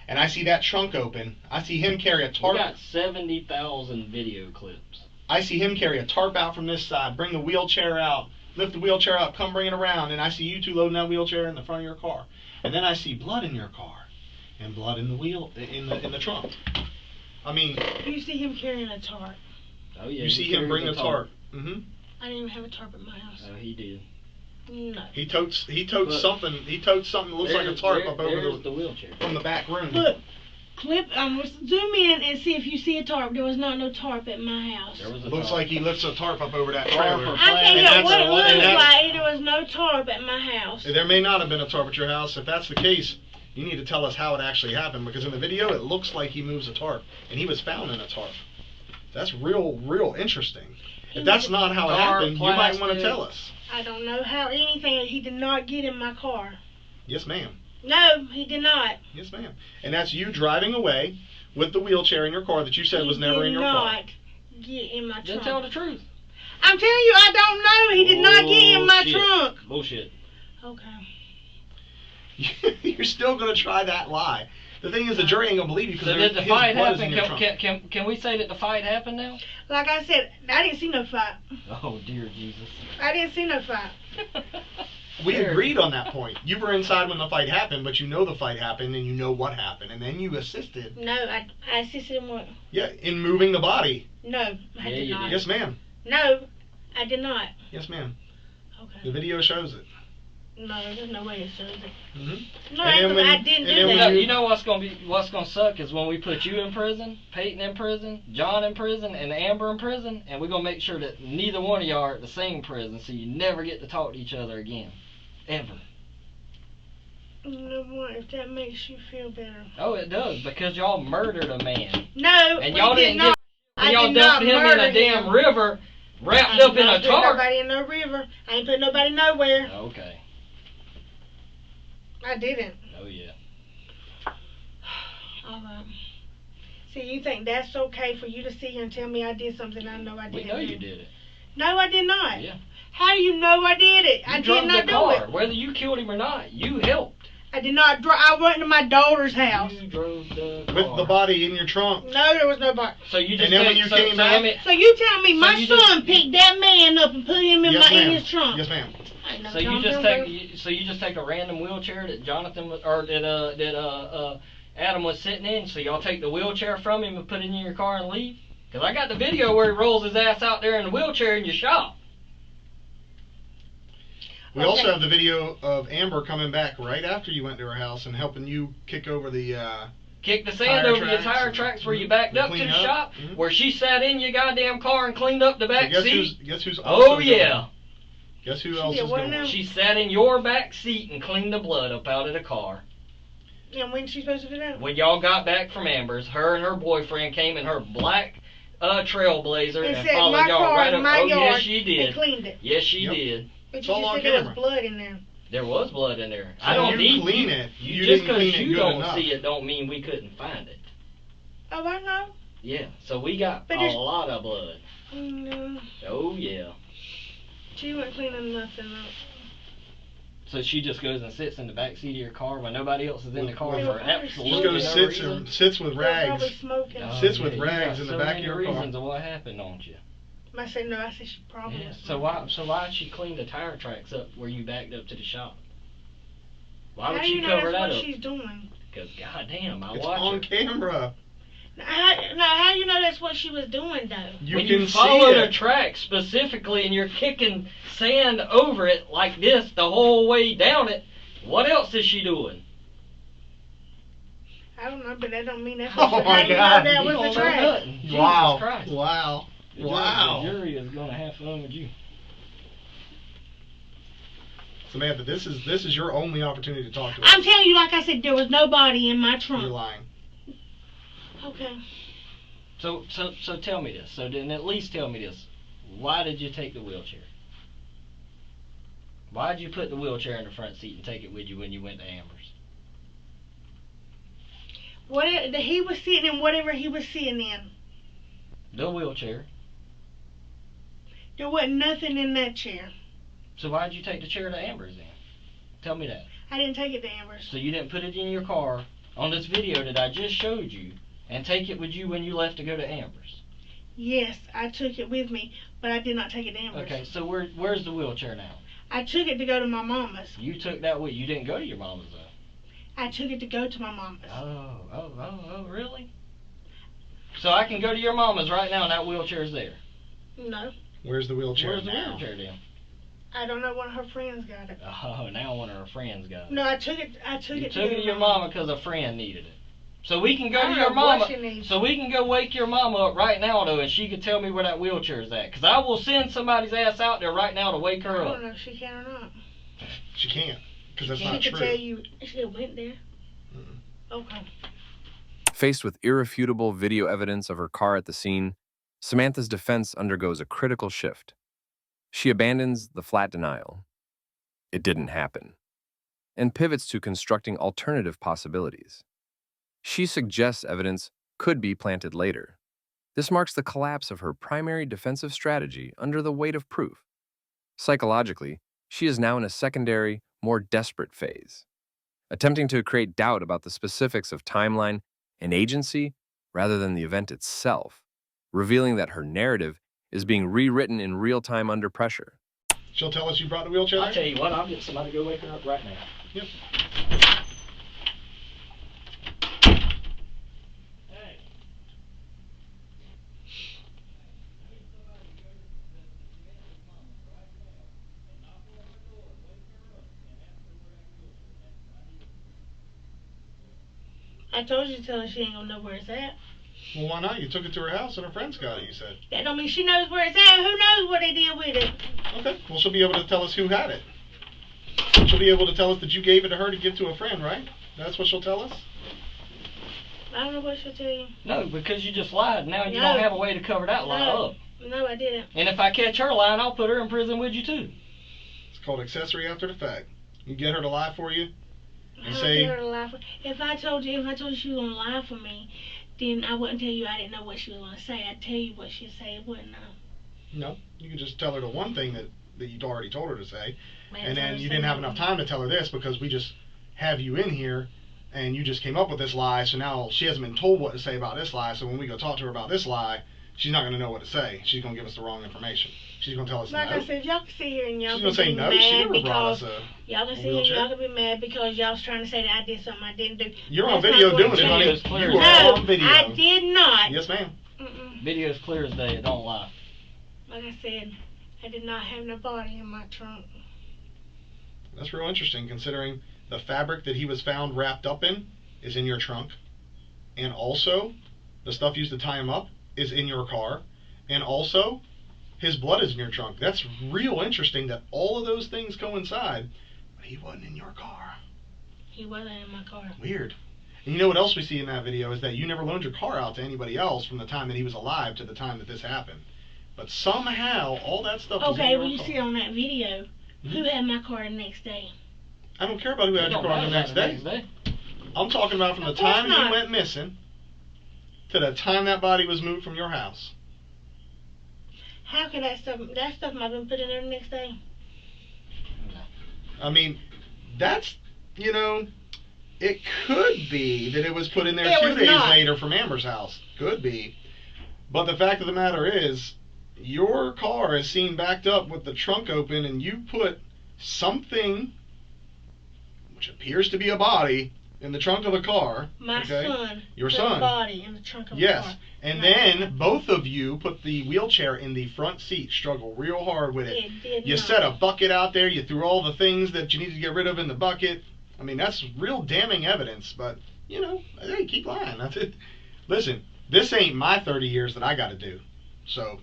And I see that trunk open. I see him carry a tarp. We got 70,000 video clips. I see him carry a tarp out from this side, bring the wheelchair out, lift the wheelchair up, come bring it around, and I see you two loading that wheelchair in the front of your car. And then I see blood in your car and blood in the in the trunk. I mean, you see him carrying a tarp. Oh yeah. You see him bring the tarp. I didn't even have a tarp at my house. Oh, he did. No. He totes something. He totes something that looks like a tarp up over the wheelchair from the back room. Look, zoom in and see if you see a tarp. There was not no tarp at my house. Looks like he lifts a tarp up over that trailer. I can't get what it looks like. There was no tarp at my house. There may not have been a tarp at your house. If that's the case, you need to tell us how it actually happened, because in the video it looks like he moves a tarp, and he was found in a tarp. That's real interesting. If that's not how it happened, you might want to tell us. I don't know how anything. He did not get in my car. Yes, ma'am. No, he did not. Yes, ma'am. And that's you driving away with the wheelchair in your car that you said was never in your car. He did not get in my trunk. Just tell the truth. I'm telling you, I don't know. He did not get in my trunk. Bullshit. Okay. You're still going to try that lie. The thing is, the jury ain't going to believe you because did the fight happen? Trunk. Can we say that the fight happened now? Like I said, I didn't see no fight. Oh, dear Jesus. I didn't see no fight. We agreed on that point. You were inside when the fight happened, but you know the fight happened and you know what happened. And then you assisted. No, I assisted in what? Yeah, in moving the body. No, I did not. Yes, ma'am. No, I did not. Yes, ma'am. Okay. The video shows it. No, there's no way it shows it. Mm-hmm. No, I didn't do that. You know what's gonna suck is when we put you in prison, Peyton in prison, John in prison, and Amber in prison, and we're gonna make sure that neither one of y'all are at the same prison, so you never get to talk to each other again, ever. You know what? If that makes you feel better. Oh, it does, because y'all murdered a man. No, and y'all didn't not. And y'all dumped him in a damn river, wrapped up in a tarp. I ain't put nobody in no river. I ain't put nobody nowhere. Okay. I didn't. Oh, yeah. All right. See, you think that's okay for you to sit here and tell me I did something I know I didn't We know do? you did it. No, I did not. Yeah. How do you know I did it? I did not do it. Whether you killed him or not, you helped. I did not drive. I went to my daughter's house. You drove the car. With the body in your trunk. No, there was no body. So you just and then when you came back. So you tell me my son picked that man up and put him in in his trunk. Yes, ma'am. So you just take a random wheelchair that Jonathan was, or that Adam was sitting in. So y'all take the wheelchair from him and put it in your car and leave. Cause I got the video where he rolls his ass out there in the wheelchair in your shop. We also have the video of Amber coming back right after you went to her house and helping you kick over the kick the sand over your tire tracks where you backed up to the shop, where she sat in your goddamn car and cleaned up the back seat. Guess who's also yeah. Guess who else is going? She sat in your back seat and cleaned the blood up out of the car. And when's she supposed to do that? When y'all got back from Amber's, her and her boyfriend came in her black Trailblazer and followed my y'all car right in up. my Oh, yard yes, she did. and cleaned it. Yes, she did. But It's you all just on said there was camera. blood in there. There was blood in there. So I don't you need clean it. You Just just because clean it you good don't enough. see it don't mean we couldn't find it. Oh, I know. Yeah, so we got But a there's- lot of blood. No, Oh yeah. she wasn't cleaning nothing up. So she just goes and sits in the back seat of your car when nobody else is in the car They for were probably absolutely She no goes reason. sits with They were probably rags. smoking. Oh, Sits with you rags got in the so back of many your car. reasons of what happened, don't you? I said no. I said she probably Yeah. was So why did she clean the tire tracks up where you backed up to the shop? Why would How do she you know cover that's that what up? she's doing? Because goddamn, I It's watch on her. camera. How you know that's what she was doing though? You When can you follow see the it. track specifically and you're kicking sand over it like this the whole way down it, what else is she doing? I don't know, but that don't mean that's Oh what my how you know God. that You was don't the know track. nothing. Jesus Wow. Christ. Wow. The jury- Wow. The jury is gonna have fun with you. Samantha, this is your only opportunity to talk to us. I'm telling you, like I said, there was nobody in my You're trunk. lying. Okay. So tell me this. So then at least tell me this. Why did you take the wheelchair? Why did you put the wheelchair in the front seat and take it with you when you went to Amber's? He was sitting in whatever he was sitting in. The wheelchair. There wasn't nothing in that chair. So why did you take the chair to Amber's then? Tell me that. I didn't take it to Amber's. So you didn't put it in your car on this video that I just showed you and take it with you when you left to go to Amber's? Yes, I took it with me, but I did not take it to Amber's. Okay, so where's the wheelchair now? I took it to go to my mama's. You took that with you. Didn't go to your mama's though. I took it to go to my mama's. Oh, really? So I can go to your mama's right now and that wheelchair's there. No, Where's the wheelchair Where's the now? wheelchair then? I don't know. One of her friends got it. Oh, now one of her friends got it. No, I took it. You took it to your mama because a friend needed it. So we can go I to don't your know what mama. she needs. So we can go wake your mama up right now though, and she can tell me where that wheelchair's at. Cause I will send somebody's ass out there right now to wake I her don't up. know if she can or not. She can't, because that's She not could true. tell you she went there. Mm-mm. Okay. Faced with irrefutable video evidence of her car at the scene, Samantha's defense undergoes a critical shift. She abandons the flat denial, "It didn't happen," and pivots to constructing alternative possibilities. She suggests evidence could be planted later. This marks the collapse of her primary defensive strategy under the weight of proof. Psychologically, she is now in a secondary, more desperate phase, attempting to create doubt about the specifics of timeline and agency rather than the event itself, revealing that her narrative is being rewritten in real time under pressure. She'll tell us you brought the wheelchair I'll there? tell you what, I'll get somebody to go wake her up right now. Yep. Hey. I told you to tell her she ain't gonna know where it's at. Well, why not? You took it to her house and her friends got it, you said. That don't mean she knows where it's at. Who knows what they did with it? Okay. Well, she'll be able to tell us who had it. She'll be able to tell us that you gave it to her to give to a friend, right? That's what she'll tell us? I don't know what she'll tell you. No, because you just lied. Now you No. don't have a way to cover that lie No. up. No, I didn't. And if I catch her lying, I'll put her in prison with you too. It's called accessory after the fact. You get her to lie for you, and How say, did her lie for? If I told you she was gonna lie for me, then I wouldn't tell you I didn't know what she was gonna say. I'd tell you what she'd say, wouldn't I? no, you can just tell her the one thing that you'd already told her to say, Man, and tell then her you didn't have enough something. time to tell her this because we just have you in here, and you just came up with this lie, so now she hasn't been told what to say about this lie, so when we go talk to her about this lie, she's not going to know what to say. She's going to give us the wrong information. She's going to tell us Like no. I said, y'all can sit here and y'all She's can going to say be no. mad She never brought us because a... y'all can sit here and wheelchair. y'all can be mad because y'all was trying to say that I did something I didn't do. You're on That's video not doing what it, I'm honey. Video's clear. You are No, on video. I did not. Yes, ma'am. Mm-mm. Video's clear as day. It don't lie. Like I said, I did not have no body in my trunk. That's real interesting, considering the fabric that he was found wrapped up in is in your trunk, and also the stuff used to tie him up is in your car, and also his blood is in your trunk. That's real interesting that all of those things coincide, but he wasn't in your car. He wasn't in my car. Weird. And you know what else we see in that video is that you never loaned your car out to anybody else from the time that he was alive to the time that this happened. But somehow, all that stuff was in Okay, your well, you car. see on that video, who had my car the next day? I don't care about who had your car the next day. I'm talking about from the time he went missing to the time that body was moved from your house. How could that stuff might have been put in there the next day? I mean, that's, you know, it could be that it was put in there It 2 was days not. later from Amber's house. Could be. But the fact of the matter is, your car is seen backed up with the trunk open, and you put something, which appears to be a body, in the trunk of the car. My son. Your put son. a body in the trunk of the Yes. car. And My then son. both of you put the wheelchair in the front seat, struggle real hard with it. It did You not. set a bucket out there, you threw all the things that you needed to get rid of in the bucket. I mean, that's real damning evidence, but, you know, hey, keep lying. That's it. Listen, this ain't my 30 years that I got to do. So,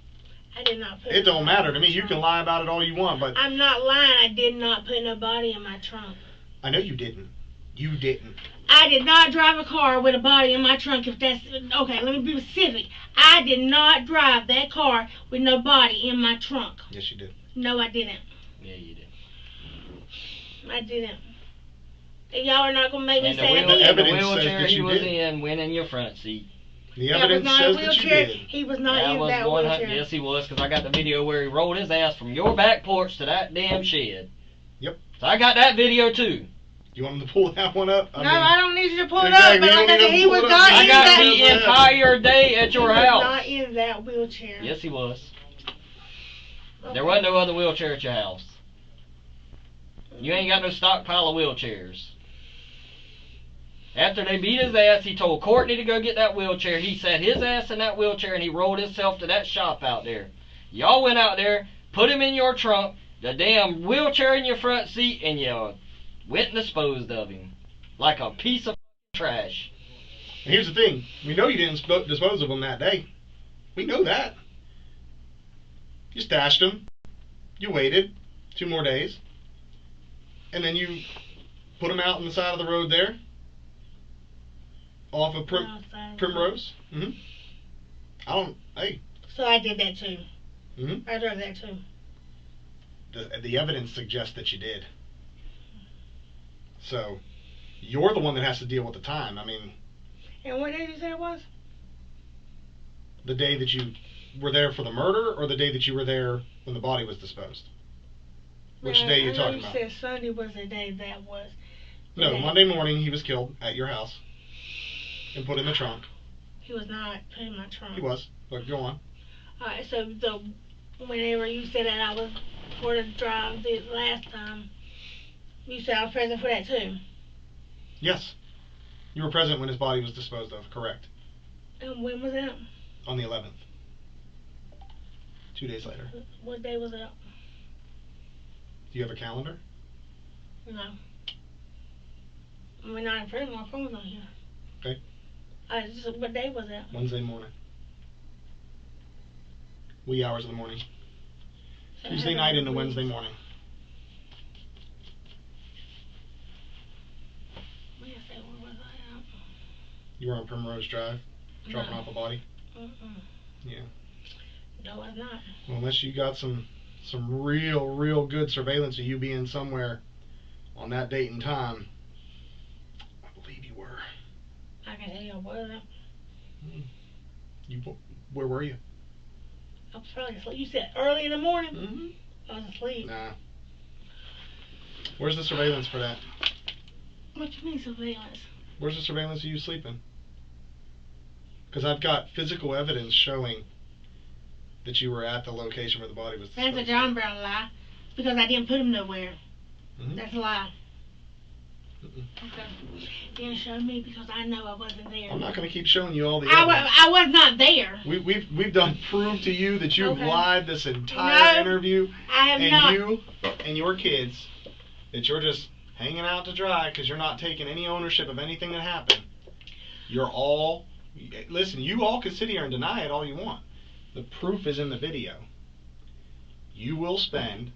I did not put it don't matter to me. in my You can trunk. lie about it all you want, but I'm not lying. I did not put no body in my trunk. I know you didn't. You didn't. I did not drive a car with a body in my trunk. If that's okay, let me be specific. I did not drive that car with no body in my trunk. Yes, you did. No, I didn't. Yeah, you did. I didn't. And y'all are not gonna make me And the, say wheel, I the did. and the evidence says wheelchair that he you was did. in went in your front seat. The That was evidence not says a that you wheelchair. did. He was not That in was that 100. wheelchair. Yes, he was, because I got the video where he rolled his ass from your back porch to that damn shed. Yep. So I got that video too. You want him to pull that one up? I don't need you to pull it Exactly, up. But you like don't I need said, to he pull was it up. not I in got that. the entire day at your He was house. not in that wheelchair. Yes, he was. Okay. There wasn't no other wheelchair at your house. You ain't got no stockpile of wheelchairs. After they beat his ass, he told Courtney to go get that wheelchair. He sat his ass in that wheelchair and he rolled himself to that shop out there. Y'all went out there, put him in your trunk, the damn wheelchair in your front seat, and you went and disposed of him. Like a piece of trash. And here's the thing. We know you didn't dispose of him that day. We know that. You stashed him. You waited 2 more days. And then you put him out on the side of the road there. Off of Primrose. Hey. So I did that too. Mm-hmm. I drove that too. The evidence suggests that you did. So, you're the one that has to deal with the time. I mean, And what day did you say it was? the day that you were there for the murder, or the day that you were there when the body was disposed? Which day are you talking about? You said Sunday was the day that was. No, Yeah. Monday morning he was killed at your house and put in the trunk. He was not put in my trunk. He was. But go on. Alright, so whenever you said that I was for the drive the last time, you said I was present for that too. Yes. You were present when his body was disposed of, correct. And when was that? On the 11th. 2 days later. What day was that? Do you have a calendar? No. I mean, not in front of me. My phone's not here. Okay. What day was that? Wednesday morning. Wee hours of the morning. So Tuesday I night haven't into moved. Wednesday morning. Where was I at? You were on Primrose Drive, dropping No. off a body? Mm-mm. Yeah. No, I'm not. Well, unless you got some real good surveillance of you being somewhere on that date and time, I believe you were. I can tell you I wasn't. Where were you? I was probably asleep. You said early in the morning? Mm-hmm. I was asleep. Nah. Where's the surveillance for that? What you mean surveillance? Where's the surveillance of you sleeping? Because I've got physical evidence showing that you were at the location where the body was disposed. That's a John Brown lie. Because I didn't put him nowhere. Mhm. That's a lie. Mm-mm. Okay. You didn't show me because I know I wasn't there. I'm not going to keep showing you all the I evidence. was not there. We've done prove to you that you've Okay. lied this entire No, interview, I have and not. you and your kids, that you're just hanging out to dry because you're not taking any ownership of anything that happened. You're all, listen, you all can sit here and deny it all you want. The proof is in the video. You will spend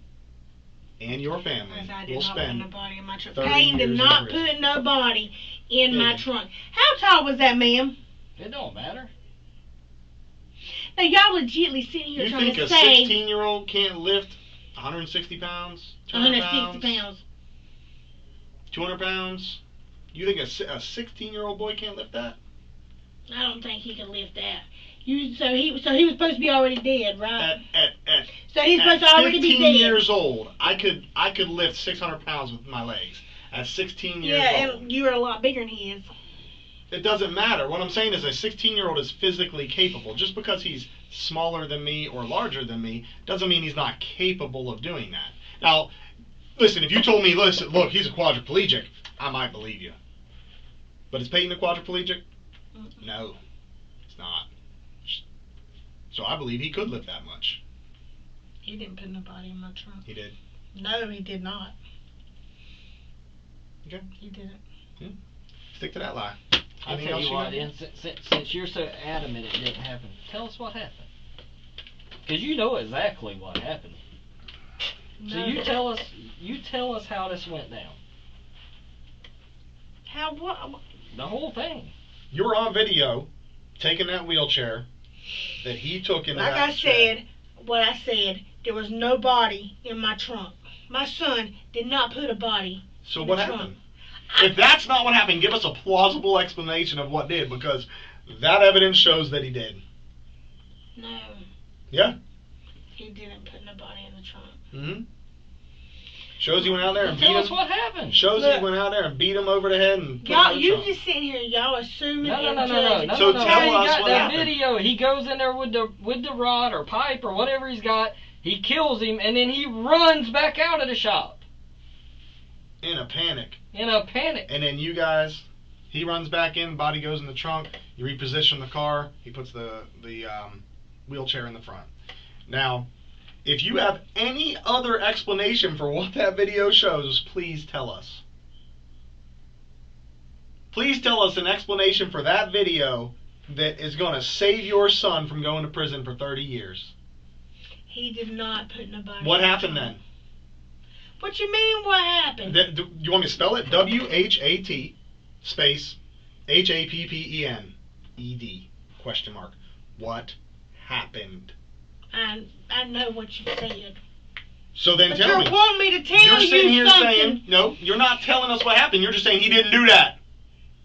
and your family Because I did will not put spend nobody in my trunk. 30 Payne did years in not prison. put nobody in my Yeah. trunk. How tall was that, ma'am? It don't matter. Now, y'all legitly sitting here You trying think to a say 16-year-old can't lift 160 pounds? 200 160 pounds. 200 pounds? You think a 16-year-old boy can't lift that? I don't think he could lift that. So he was supposed to be already dead, right? So he's supposed to already be 15 dead. years old, I could lift 600 pounds with my legs. At 16 years old. And you're a lot bigger than he is. It doesn't matter. What I'm saying is a 16-year-old is physically capable. Just because he's smaller than me or larger than me doesn't mean he's not capable of doing that. Now, listen, if you told me, listen, look, he's a quadriplegic, I might believe you. But is Peyton a quadriplegic? No, it's not. So I believe he could lift that much. He didn't put nobody in my trunk. He did. No, he did not. Okay. He didn't. Stick to that lie. I'll Anything tell else you you what, got? then, since you're so adamant it didn't happen, tell us what happened. Because you know exactly what happened. No. So you tell us how this went down. How what? The whole thing. You were on video taking that wheelchair that he took into Like that I shed. said, what I said, there was no body in my trunk. My son did not put a body So in what the trunk. happened? If that's not what happened, give us a plausible explanation of what did, because that evidence shows that he did. No, Yeah. he didn't put nobody in the trunk. Mm-hmm. Shows he went out there and beat Tell us him. what happened. Shows Look. he went out there and beat him over the head and put him Y'all, in the you trunk. just sitting here, y'all assuming No. and judging. So no. tell He us got what that happened. video. He goes in there with the rod or pipe or whatever he's got. He kills him and then he runs back out of the shop In a panic. in a panic. And then you guys, he runs back in, body goes in the trunk, you reposition the car, he puts the wheelchair in the front. Now, if you have any other explanation for what that video shows, please tell us. Please tell us an explanation for that video that is going to save your son from going to prison for 30 years. He did not put nobody What in the happened trunk. then? What you mean, what happened? Do you want me to spell it? WHAT space HAPPENED question mark. What happened? I know what you said. So then But tell you me. want me to tell You're sitting you here something. saying, no, you're not telling us what happened. You're just saying he didn't do that.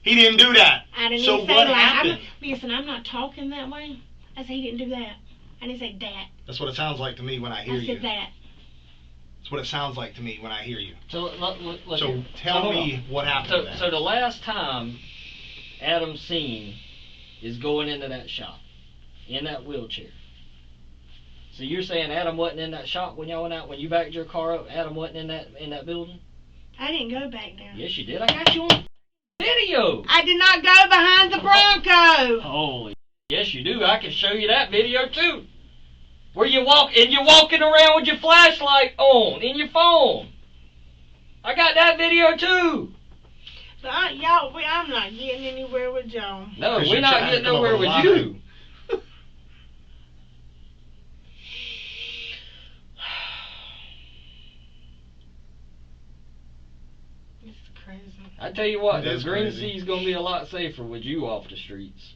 He didn't do that. I didn't So even say what like, happened? Listen, I'm not talking that way. I said he didn't do that. I didn't say that. That's what it sounds like to me when I hear I you. said that. That's what it sounds like to me when I hear you. So look So here. tell hold me on. what happened then. So the last time Adam's seen is going into that shop in that wheelchair. So you're saying Adam wasn't in that shop when y'all went out, when you backed your car up? Adam wasn't in that building? I didn't go back there. Yes, you did. I got you on video. I did not go behind the Bronco. Holy, yes you do. I can show you that video too. Where you're walking around with your flashlight on in your phone. I got that video too. But I'm not getting anywhere with y'all. No, 'Cause we're you're not trying to getting come up nowhere with a with lie. you. It's crazy. I tell you what, It the is Green crazy. Sea's gonna be a lot safer with you off the streets.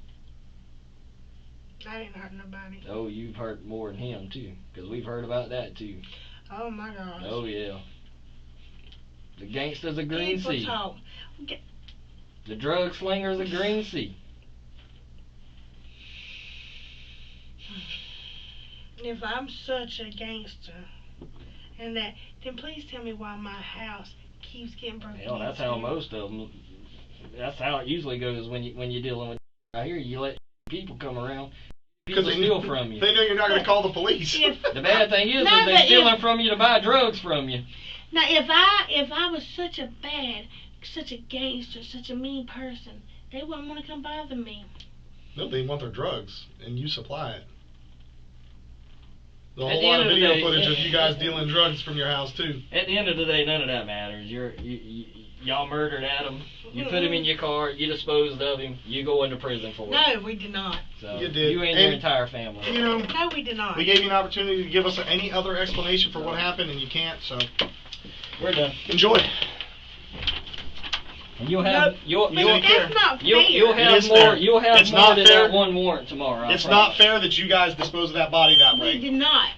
I didn't hurt nobody. Oh, you've heard more than him too, because we've heard about that too. Oh my gosh. Oh yeah. The gangsters of Green People Sea. talk. The drug slingers of Green Sea. If I'm such a gangster, and that, then please tell me why my house keeps getting broken Hell, that's how into. most of them. That's how it usually goes when you're dealing with. I hear you let people come around. People Because steal from you. They know you're not going to call the police. If, The bad thing is, No, is but they're stealing from you to buy drugs from you. now, if I was such a gangster, such a mean person, they wouldn't want to come bother me. No, they want their drugs, and you supply it. There's a At whole the lot end of of the video day, footage of you guys dealing drugs from your house, too. At the end of the day, none of that matters. Y'all murdered Adam. You put him in your car. You disposed of him. You go into prison for it. No, we did not. So You did. You and your And, entire family. You know, No, we did not. we gave you an opportunity to give us any other explanation for what happened, and you can't, so We're done. Enjoy. And you'll have Nope. you'll But you'll that's not fair. you'll It have is more fair. you'll have It's more not than fair. that one warrant tomorrow. I It's promise. not fair that you guys dispose of that body that We way. did not.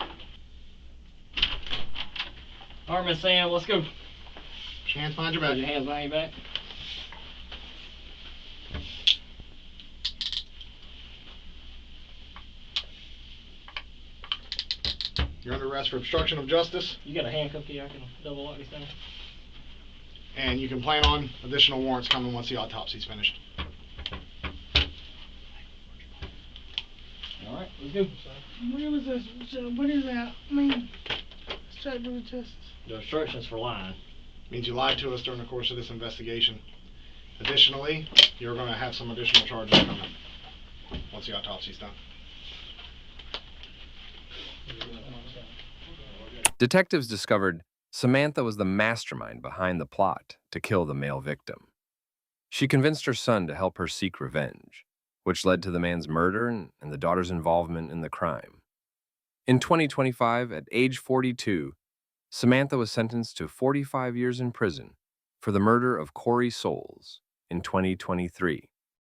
All right, Miss Sam, let's go. Put your hands behind your Put back. your hands behind your back. You're under arrest for obstruction of justice, You got a handcuff key? I can double lock this down. and you can plan on additional warrants coming once the autopsy's finished. All right, let's go. Where was this? So what is that? I mean, obstruction of justice. The instructions for lying. Means you lied to us during the course of this investigation. Additionally, you're going to have some additional charges coming once the autopsy's done. Detectives discovered Samantha was the mastermind behind the plot to kill the male victim. She convinced her son to help her seek revenge, which led to the man's murder and the daughter's involvement in the crime. In 2025, at age 42, Samantha was sentenced to 45 years in prison for the murder of Corey Soules in 2023.